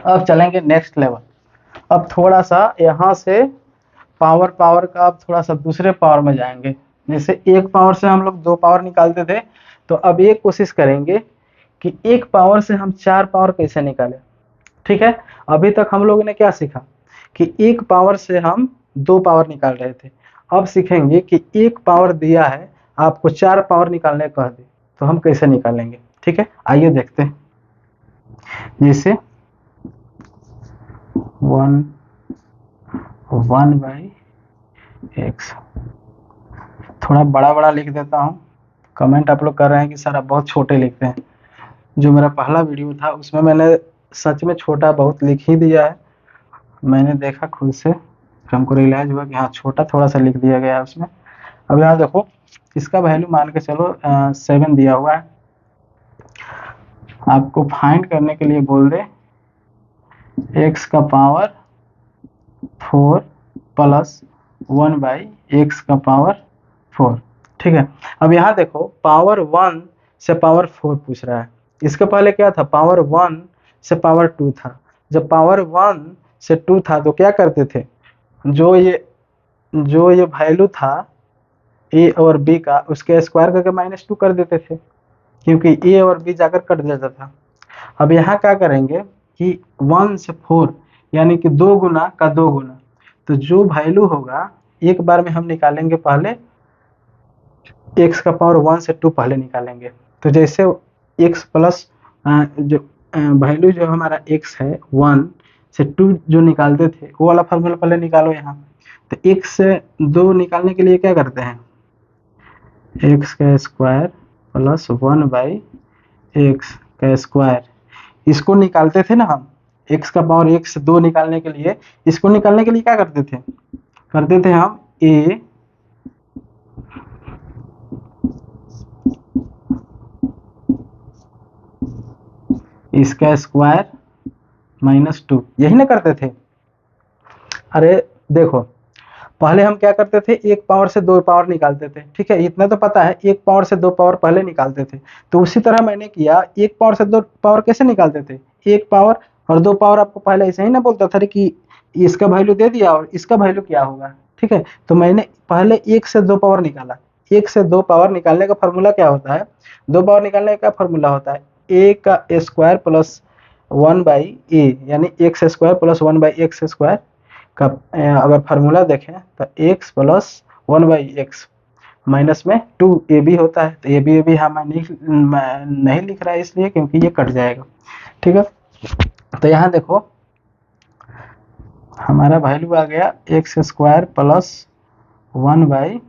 Speaker 1: अब चलेंगे नेक्स्ट लेवल, अब थोड़ा सा यहाँ से पावर का अब थोड़ा सा दूसरे पावर में जाएंगे। जैसे एक पावर से हम लोग 2 पावर निकालते थे, तो अब ये कोशिश करेंगे कि एक पावर से हम 4 पावर कैसे निकालें। ठीक है, अभी तक हम लोगों ने क्या सीखा कि एक पावर से हम 2 पावर निकाल रहे थे, अब सीखेंगे कि एक पावर दिया है आपको 4 पावर निकालने कह दे तो हम कैसे निकालेंगे। ठीक है, आइए देखते हैं। जैसे 1/x, थोड़ा बड़ा बड़ा लिख देता हूँ। कमेंट आप लोग कर रहे हैं कि सर आप बहुत छोटे लिखते हैं, जो मेरा पहला वीडियो था उसमें मैंने सच में छोटा बहुत लिख ही दिया है, मैंने देखा खुद से, फिर हमको रियलाइज हुआ कि हाँ छोटा थोड़ा सा लिख दिया गया है उसमें। अब यहाँ देखो इसका वैल्यू मान के चलो 7 दिया हुआ है, आपको फाइंड करने के लिए बोल दे x का पावर 4 प्लस 1/x का पावर 4। ठीक है, अब यहाँ देखो पावर 1 से पावर 4 पूछ रहा है, इसके पहले क्या था, पावर 1 से पावर 2 था। जब पावर 1 से 2 था तो क्या करते थे, जो ये वैल्यू था ए और बी का, उसके स्क्वायर करके -2 कर देते थे, क्योंकि ए और बी जाकर कट जाता था। अब यहाँ क्या करेंगे कि 1 से 4 यानी कि 2 गुना का 2 गुना, तो जो वैल्यू होगा एक बार में हम निकालेंगे, पहले x का पावर 1 से 2 पहले निकालेंगे। तो जैसे x प्लस जो वैल्यू जो हमारा x है 1 से 2 जो निकालते थे, वो वाला फार्मूला पहले निकालो यहाँ। तो x से 2 निकालने के लिए क्या करते हैं, x का स्क्वायर प्लस 1 बाई एक्स का स्क्वायर, इसको निकालते थे ना हम, x का पावर 1 से 2 निकालने के लिए, इसको निकालने के लिए क्या करते थे, हम a इसका स्क्वायर -2, यही ना करते थे। अरे देखो, पहले हम क्या करते थे, एक पावर से 2 पावर निकालते थे, ठीक है, इतना तो पता है, एक पावर से 2 पावर पहले निकालते थे। तो उसी तरह मैंने किया, एक पावर से 2 पावर कैसे निकालते थे, एक पावर और 2 पावर आपको पहले ऐसे ही ना बोलता था कि इसका वैल्यू दे दिया और इसका वैल्यू क्या होगा, ठीक है। तो मैंने पहले 1 से 2 पावर निकाला। 1 से 2 पावर निकालने का फॉर्मूला क्या होता है, 2 पावर निकालने का फॉर्मूला होता है ए का स्क्वायर प्लस 1 बाई ए, यानी x square plus 1 by x square का अगर फार्मूला देखें तो x plus 1 by x minus में 2 ए बी होता है। तो ए बी हम नहीं लिख रहा है इसलिए क्योंकि ये कट जाएगा, ठीक है। तो यहाँ देखो हमारा वैल्यू आ गया x square plus 1 by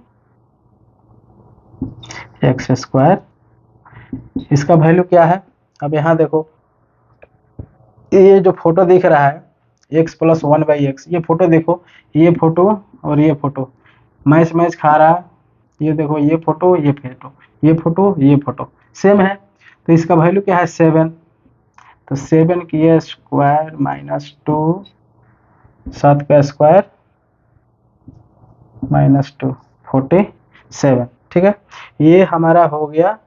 Speaker 1: x square, इसका वैल्यू क्या है। अब यहाँ देखो, ये जो फोटो दिख रहा है x प्लस 1 बाई एक्स, ये फोटो देखो, ये फोटो और ये फोटो मैच खा रहा है। ये देखो, ये फोटो ये फोटो, ये फोटो ये फोटो सेम है। तो इसका वैल्यू क्या है 7। तो 7 की स्क्वायर -2, 7 का स्क्वायर -2, 47, ठीक है। ये हमारा हो गया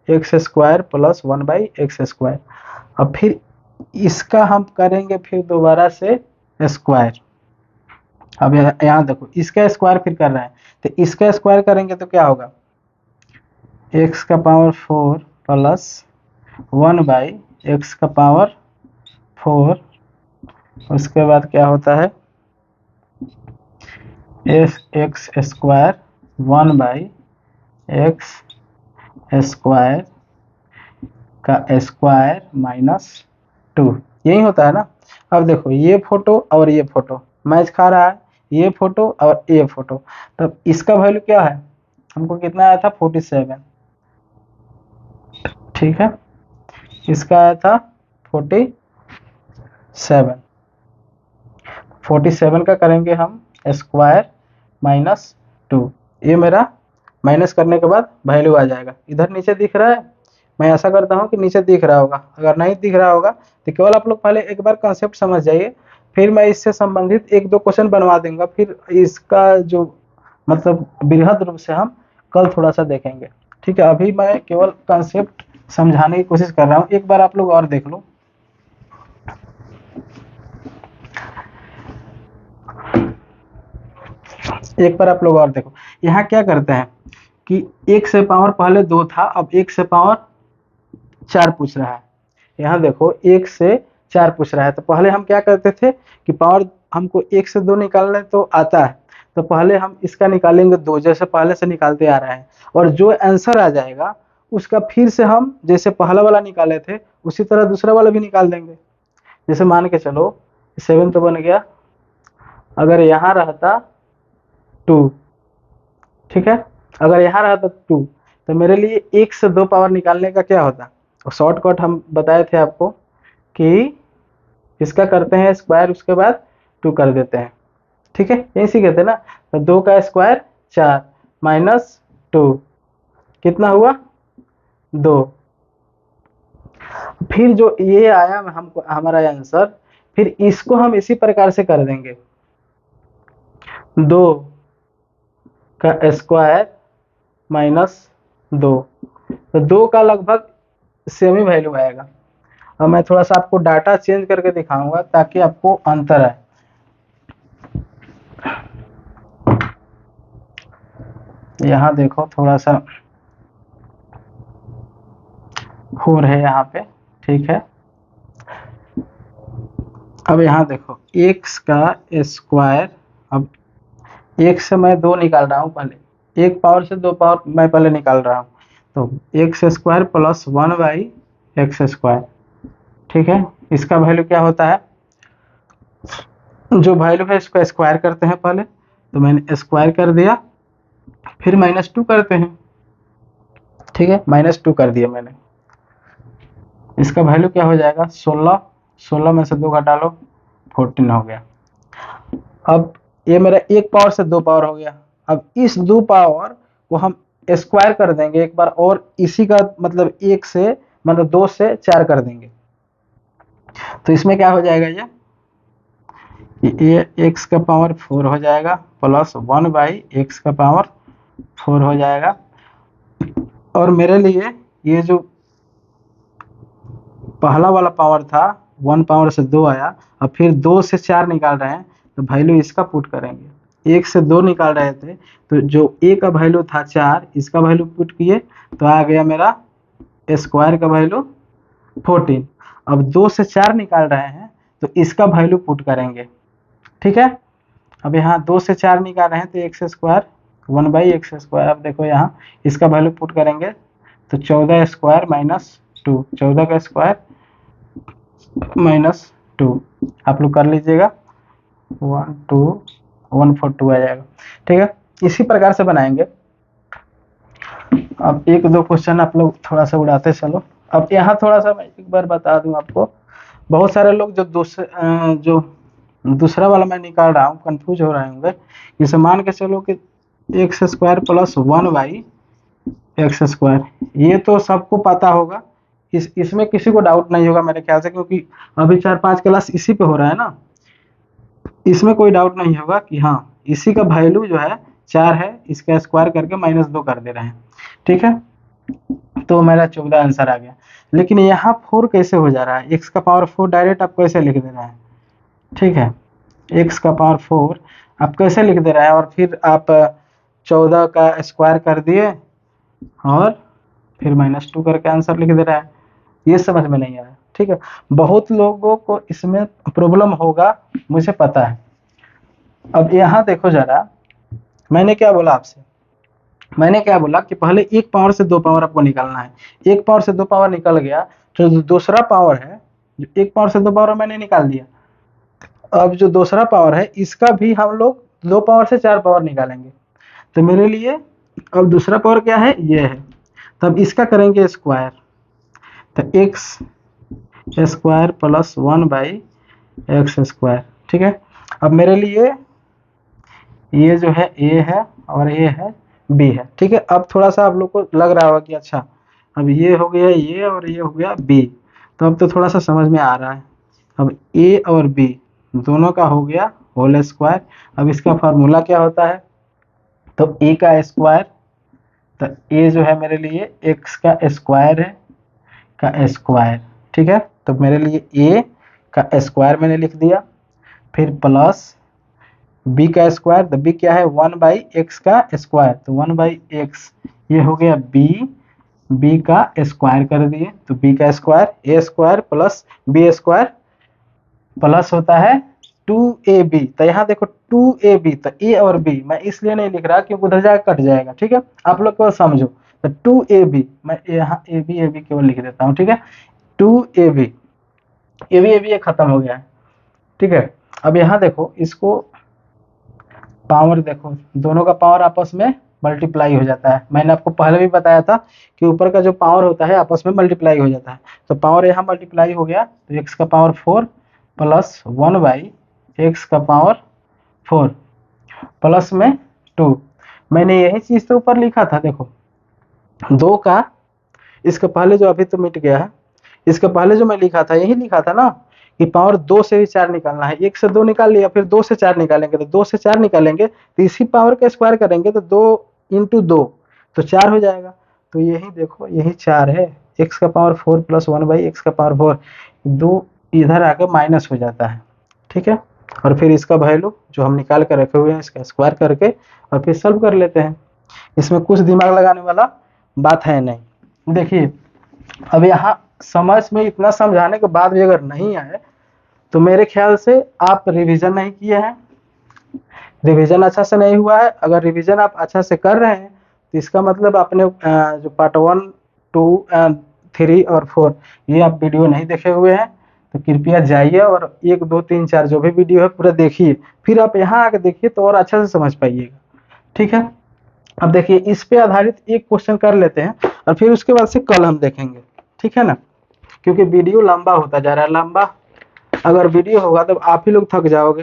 Speaker 1: x square plus 1 by x square. अब फिर इसका हम करेंगे फिर दोबारा से स्क्वायर। अब यहाँ देखो, इसका स्क्वायर फिर कर रहे हैं, तो इसका स्क्वायर करेंगे तो क्या होगा, x का पावर 4 प्लस 1 बाई एक्स का पावर 4, उसके बाद क्या होता है x square 1 by x square का स्क्वायर -2, यही होता है ना। अब देखो, ये फोटो और ये फोटो मैच खा रहा है, ये फोटो और ये फोटो, तब इसका वैल्यू क्या है, हमको कितना आया था 47, ठीक है। इसका आया था 47 का करेंगे हम स्क्वायर -2, ये मेरा माइनस करने के बाद वैल्यू आ जाएगा। इधर नीचे दिख रहा है, मैं ऐसा करता हूँ कि नीचे दिख रहा होगा, अगर नहीं दिख रहा होगा तो केवल आप लोग पहले एक बार कंसेप्ट समझ जाइए, फिर मैं इससे संबंधित 1-2 क्वेश्चन बनवा दूंगा, फिर इसका जो मतलब बृहद रूप से हम कल थोड़ा सा देखेंगे, ठीक है। अभी मैं केवल कंसेप्ट समझाने की कोशिश कर रहा हूँ, एक बार आप लोग और देख लो। एक बार आप लोग और देखो, यहाँ क्या करते हैं कि 1 से पावर पहले 2 था, अब 1 से पावर 4 पूछ रहा है। यहाँ देखो 1 से 4 पूछ रहा है, तो पहले हम क्या करते थे कि पावर हमको 1 से 2 निकालने तो आता है, तो पहले हम इसका निकालेंगे 2, जैसे पहले से निकालते आ रहे हैं, और जो आंसर आ जाएगा उसका फिर से हम जैसे पहला वाला निकाले थे उसी तरह दूसरा वाला भी निकाल देंगे। जैसे मान के चलो 7 तो बन गया, अगर यहाँ रहता 2, ठीक है, अगर यहाँ रहता 2 तो मेरे लिए 1 से 2 पावर निकालने का क्या होता, और शॉर्टकट हम बताए थे आपको कि इसका करते हैं स्क्वायर, उसके बाद 2 कर देते हैं, ठीक है, यही सीखे थे ना। तो 2 का स्क्वायर 4 -2 कितना हुआ 2। फिर जो ये आया हमको हमारा आंसर, फिर इसको हम इसी प्रकार से कर देंगे, 2 का स्क्वायर -2, तो 2 का लगभग सेम ही वैल्यू आएगा। अब मैं थोड़ा सा आपको डाटा चेंज करके दिखाऊंगा ताकि आपको अंतर आए। यहाँ देखो थोड़ा सा 4 है यहाँ पे, ठीक है। अब यहाँ देखो x का स्क्वायर, अब एक से मैं 2 निकाल रहा हूँ, पहले एक पावर से 2 पावर मैं पहले निकाल रहा हूँ, तो एक्स स्क्वायर प्लस 1/x², ठीक है। इसका वैल्यू क्या होता है, जो वैल्यू है इसको स्क्वायर करते हैं पहले, तो मैंने स्क्वायर कर दिया, फिर -2 करते हैं, ठीक है। -2 कर दिया मैंने, इसका वैल्यू क्या हो जाएगा 16, 16 में से 2 घटा लो 14 हो गया। अब ये मेरा एक पावर से 2 पावर हो गया। अब इस 2 पावर को हम स्क्वायर कर देंगे एक बार, और इसी का मतलब 1 से मतलब 2 से 4 कर देंगे, तो इसमें क्या हो जाएगा, ये x का पावर 4 हो जाएगा प्लस 1/x का पावर 4 हो जाएगा। और मेरे लिए ये जो पहला वाला पावर था 1 पावर से 2 आया, अब फिर 2 से 4 निकाल रहे हैं, तो वैल्यू इसका पुट करेंगे। 1 से 2 निकाल रहे थे, तो जो a का वैल्यू था 4, इसका वैल्यू पुट किए तो आ गया मेरा स्क्वायर का वैल्यू 14। अब 2 से 4 निकाल रहे हैं, तो इसका वैल्यू पुट करेंगे, ठीक है। अब यहाँ 2 से 4 निकाल रहे हैं, तो x स्क्वायर 1/x²। अब देखो यहाँ इसका वैल्यू पुट करेंगे, तो 14 स्क्वायर -2, 14 का स्क्वायर -2, आप लोग कर लीजिएगा, 14142 आ जाएगा, ठीक है। इसी प्रकार से बनाएंगे। अब एक दो क्वेश्चन आप लोग थोड़ा सा उड़ाते चलो। अब यहाँ थोड़ा सा मैं एक बार बता दूं आपको, बहुत सारे लोग जो दूसरा वाला मैं निकाल रहा हूँ कंफ्यूज हो रहे होंगे। जैसे मान के चलो कि x² प्लस 1/x², ये तो सबको पता होगा, इसमें किसी को डाउट नहीं होगा मेरे ख्याल से, क्योंकि अभी 4-5 क्लास इसी पे हो रहा है ना, इसमें कोई डाउट नहीं होगा कि हाँ इसी का वैल्यू जो है 4 है, इसका स्क्वायर करके -2 कर दे रहे हैं, ठीक है। तो मेरा 14 आंसर आ गया। लेकिन यहाँ 4 कैसे हो जा रहा है, x का पावर 4 डायरेक्ट आप कैसे लिख दे रहे हैं, ठीक है। x का पावर 4 आप कैसे लिख दे रहे हैं, और फिर आप 14 का स्क्वायर कर दिए और फिर -2 करके आंसर लिख दे रहा है, ये समझ में नहीं आया, ठीक है। बहुत लोगों को इसमें प्रॉब्लम होगा, मुझे पता है। अब यहाँ देखो जरा, मैंने क्या बोला आपसे, मैंने क्या बोला कि पहले एक पावर से 2 पावर आपको निकालना है। एक पावर से 2 पावर निकल गया, तो जो दूसरा पावर है, जो एक पावर से 2 पावर मैंने निकाल दिया, अब जो दूसरा पावर है इसका भी हम लोग 2 पावर से 4 पावर निकालेंगे। तो मेरे लिए अब दूसरा पावर क्या है, ये है, तब इसका करेंगे स्क्वायर, तो x² प्लस 1/x², ठीक है। अब मेरे लिए ये जो है a है और ये है b है, ठीक है। अब थोड़ा सा आप लोग को लग रहा होगा कि अच्छा अब ये हो गया ये और ये हो गया b, तो अब तो थोड़ा सा समझ में आ रहा है। अब a और b दोनों का हो गया होल स्क्वायर। अब इसका फार्मूला क्या होता है, तो a का स्क्वायर, तो a जो है मेरे लिए x का स्क्वायर है, का स्क्वायर, ठीक है। तो मेरे लिए a का स्क्वायर मैंने लिख दिया, फिर प्लस b का स्क्वायर, तो b क्या है 1/x का स्क्वायर, तो 1/x, ये हो गया b का स्क्वायर कर दिए, तो b का square a² plus b² plus होता है 2ab। तो यहाँ देखो 2ab, तो a और b मैं इसलिए नहीं लिख रहा क्योंकि उधर जाकर कट जाएगा, ठीक है। आप लोग को समझो, तो 2ab मैं यहाँ ab केवल लिख देता हूँ, ठीक है। 2ab, ये खत्म हो गया है, ठीक है। अब यहाँ देखो इसको पावर, देखो दोनों का पावर आपस में मल्टीप्लाई हो जाता है। मैंने आपको पहले भी बताया था कि ऊपर का जो पावर होता है आपस में मल्टीप्लाई हो जाता है, तो पावर यहाँ मल्टीप्लाई हो गया, तो x का पावर 4 प्लस 1/x का पावर 4 प्लस में 2। मैंने यही चीज़ तो ऊपर लिखा था, देखो 2 का, इसके पहले जो अभी तो मिट गया है, इसके पहले जो मैं लिखा था यही लिखा था ना कि पावर 2 से भी 4 निकालना है। 1 से 2 निकाल लिया, फिर 2 से 4 निकालेंगे, तो 2 से 4 निकालेंगे तो इसी पावर का स्क्वायर करेंगे, तो 2 × 2 तो 4 हो जाएगा। तो यही देखो यही 4 है, एक्स का पावर 4 प्लस 1/x⁴, 2 इधर आके माइनस हो जाता है, ठीक है। और फिर इसका वैल्यू जो हम निकाल कर रखे हुए हैं इसका स्क्वायर करके और फिर सॉल्व कर लेते हैं। इसमें कुछ दिमाग लगाने वाला बात है नहीं। देखिए अब यहाँ समझ में इतना समझाने के बाद भी अगर नहीं आए तो मेरे ख्याल से आप रिवीजन नहीं किए हैं, रिवीजन अच्छा से नहीं हुआ है। अगर रिवीजन आप अच्छा से कर रहे हैं तो इसका मतलब आपने जो पार्ट 1, 2, 3 और 4 ये आप वीडियो नहीं देखे हुए हैं, तो कृपया जाइए और 1, 2, 3, 4 जो भी वीडियो है पूरा देखिए, फिर आप यहाँ आके देखिए तो और अच्छा से समझ पाइएगा, ठीक है। अब देखिए इस पे आधारित एक क्वेश्चन कर लेते हैं और फिर उसके बाद से कल हम देखेंगे, ठीक है ना, क्योंकि वीडियो लंबा होता जा रहा है। लंबा अगर वीडियो होगा तो आप ही लोग थक जाओगे,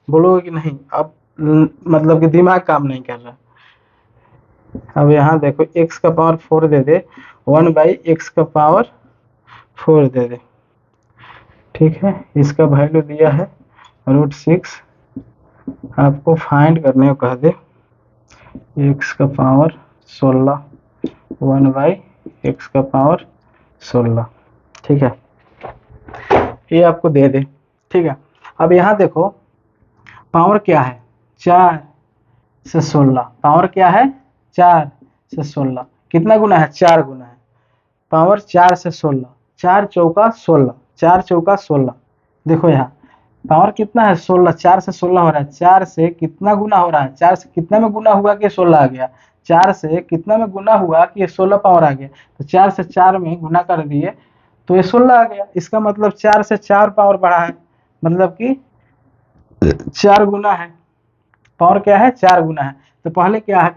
Speaker 1: बोलोगे कि नहीं अब मतलब कि दिमाग काम नहीं कर रहा। अब यहाँ देखो x का पावर 4 दे दे, 1/x⁴ दे दे, ठीक है। इसका वैल्यू दिया है √6, आपको फाइंड करने को कह दे x का पावर 16, 1/x⁴, ठीक है, ये आपको दे दे, ठीक है। अब यहाँ देखो पावर क्या है 4 से 16, पावर क्या है 4 से 16, कितना गुना है 4 गुना है, पावर 4 से 16, 4 चौका 16, 4 चौका 16, देखो यहाँ पावर कितना है 16, 4 से 16 हो रहा है, 4 से कितना गुना हो रहा है, 4 से कितना में गुना हुआ कि 16 आ गया, 4 से कितना में गुना हुआ कि ये 16 पावर आ गया, तो 4 से 4 में गुना कर दिए तो ये 16 आ गया। इसका मतलब 4 से 4 पावर बढ़ा है, मतलब कि 4 गुना है, पावर क्या है 4 गुना है। तो पहले क्या है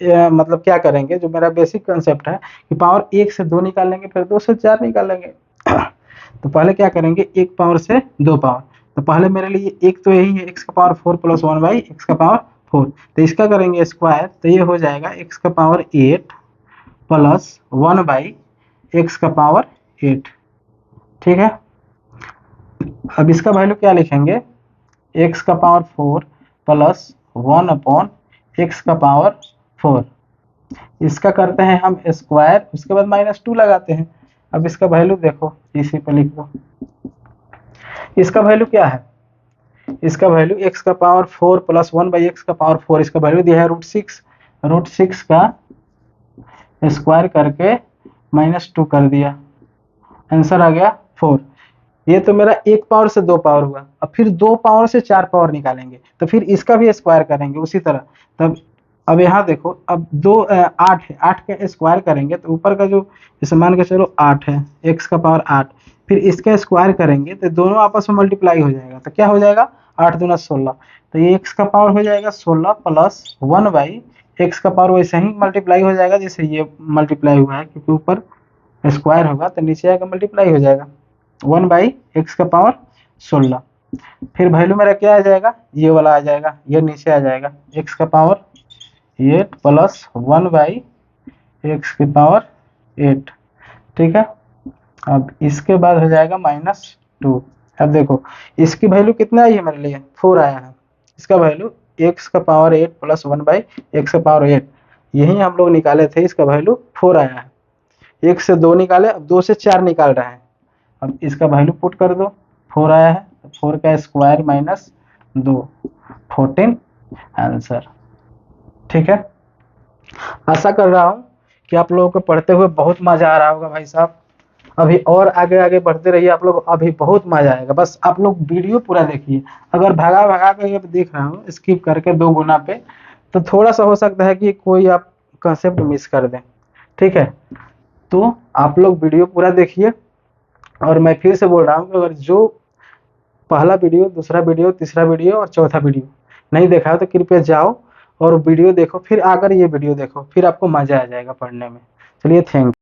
Speaker 1: मतलब क्या करेंगे, जो मेरा बेसिक कंसेप्ट है कि पावर 1 से 2 निकालेंगे फिर 2 से 4 निकालेंगे। तो पहले क्या करेंगे 1 पावर से 2 पावर, तो पहले मेरे लिए एक तो यही है x⁴ प्लस 1/x⁴, तो इसका करेंगे स्क्वायर, तो ये हो जाएगा x⁴ प्लस 1/x⁴, ठीक है। अब इसका वैल्यू क्या लिखेंगे x⁴ प्लस 1/x⁴, इसका करते हैं हम स्क्वायर, उसके बाद -2 लगाते हैं। अब इसका वैल्यू देखो इसी पे लिख दो, इसका वैल्यू क्या है, इसका वैल्यू x⁴ प्लस 1/x⁴, इसका वैल्यू दिया है √6, √6 का स्क्वायर करके -2 कर दिया, आंसर आ गया 4। ये तो मेरा 1 पावर से 2 पावर हुआ। अब फिर 2 पावर से 4 पावर निकालेंगे तो फिर इसका भी स्क्वायर करेंगे उसी तरह। तब अब यहाँ देखो अब 8 है, 8 का स्क्वायर करेंगे तो ऊपर का जो जैसे मान के चलो 8 है, x⁴ 8, फिर इसका स्क्वायर करेंगे तो दोनों आपस में मल्टीप्लाई हो जाएगा, तो क्या हो जाएगा 8 दूना 16, तो ये x⁴ हो जाएगा 16 प्लस 1/x⁴, वैसे ही मल्टीप्लाई हो जाएगा जैसे ये मल्टीप्लाई हुआ है, क्योंकि ऊपर स्क्वायर होगा तो नीचे आकर मल्टीप्लाई हो जाएगा 1/x⁴। फिर वैल्यू मेरा क्या आ जाएगा, ये वाला आ जाएगा, ये नीचे आ जाएगा x⁴ 8 प्लस 1/x⁴, ठीक है। अब इसके बाद हो जाएगा -2। अब देखो इसकी वैल्यू कितना आई है मेरे लिए 4 आया है, इसका वैल्यू x⁴ 8 प्लस 1/x⁴, यही हम लोग निकाले थे, इसका वैल्यू 4 आया है। 1 से 2 निकाले, अब 2 से 4 निकाल रहे हैं, अब इसका वैल्यू पुट कर दो, 4 आया है, 4 का स्क्वायर -2, 14 आंसर, ठीक है। आशा कर रहा हूँ कि आप लोगों को पढ़ते हुए बहुत मजा आ रहा होगा भाई साहब, अभी और आगे आगे बढ़ते रहिए आप लोग, अभी बहुत मजा आएगा, बस आप लोग वीडियो पूरा देखिए। अगर भगा भगा कर देख रहा हूँ स्किप करके 2 गुना पे, तो थोड़ा सा हो सकता है कि कोई आप कंसेप्ट मिस कर दें, ठीक है। तो आप लोग वीडियो पूरा देखिए, और मैं फिर से बोल रहा हूँ कि अगर जो पहला वीडियो, दूसरा वीडियो, तीसरा वीडियो और चौथा वीडियो नहीं देखा है तो कृपया जाओ और वीडियो देखो, फिर आकर ये वीडियो देखो, फिर आपको मजा आ जाएगा पढ़ने में। चलिए थैंक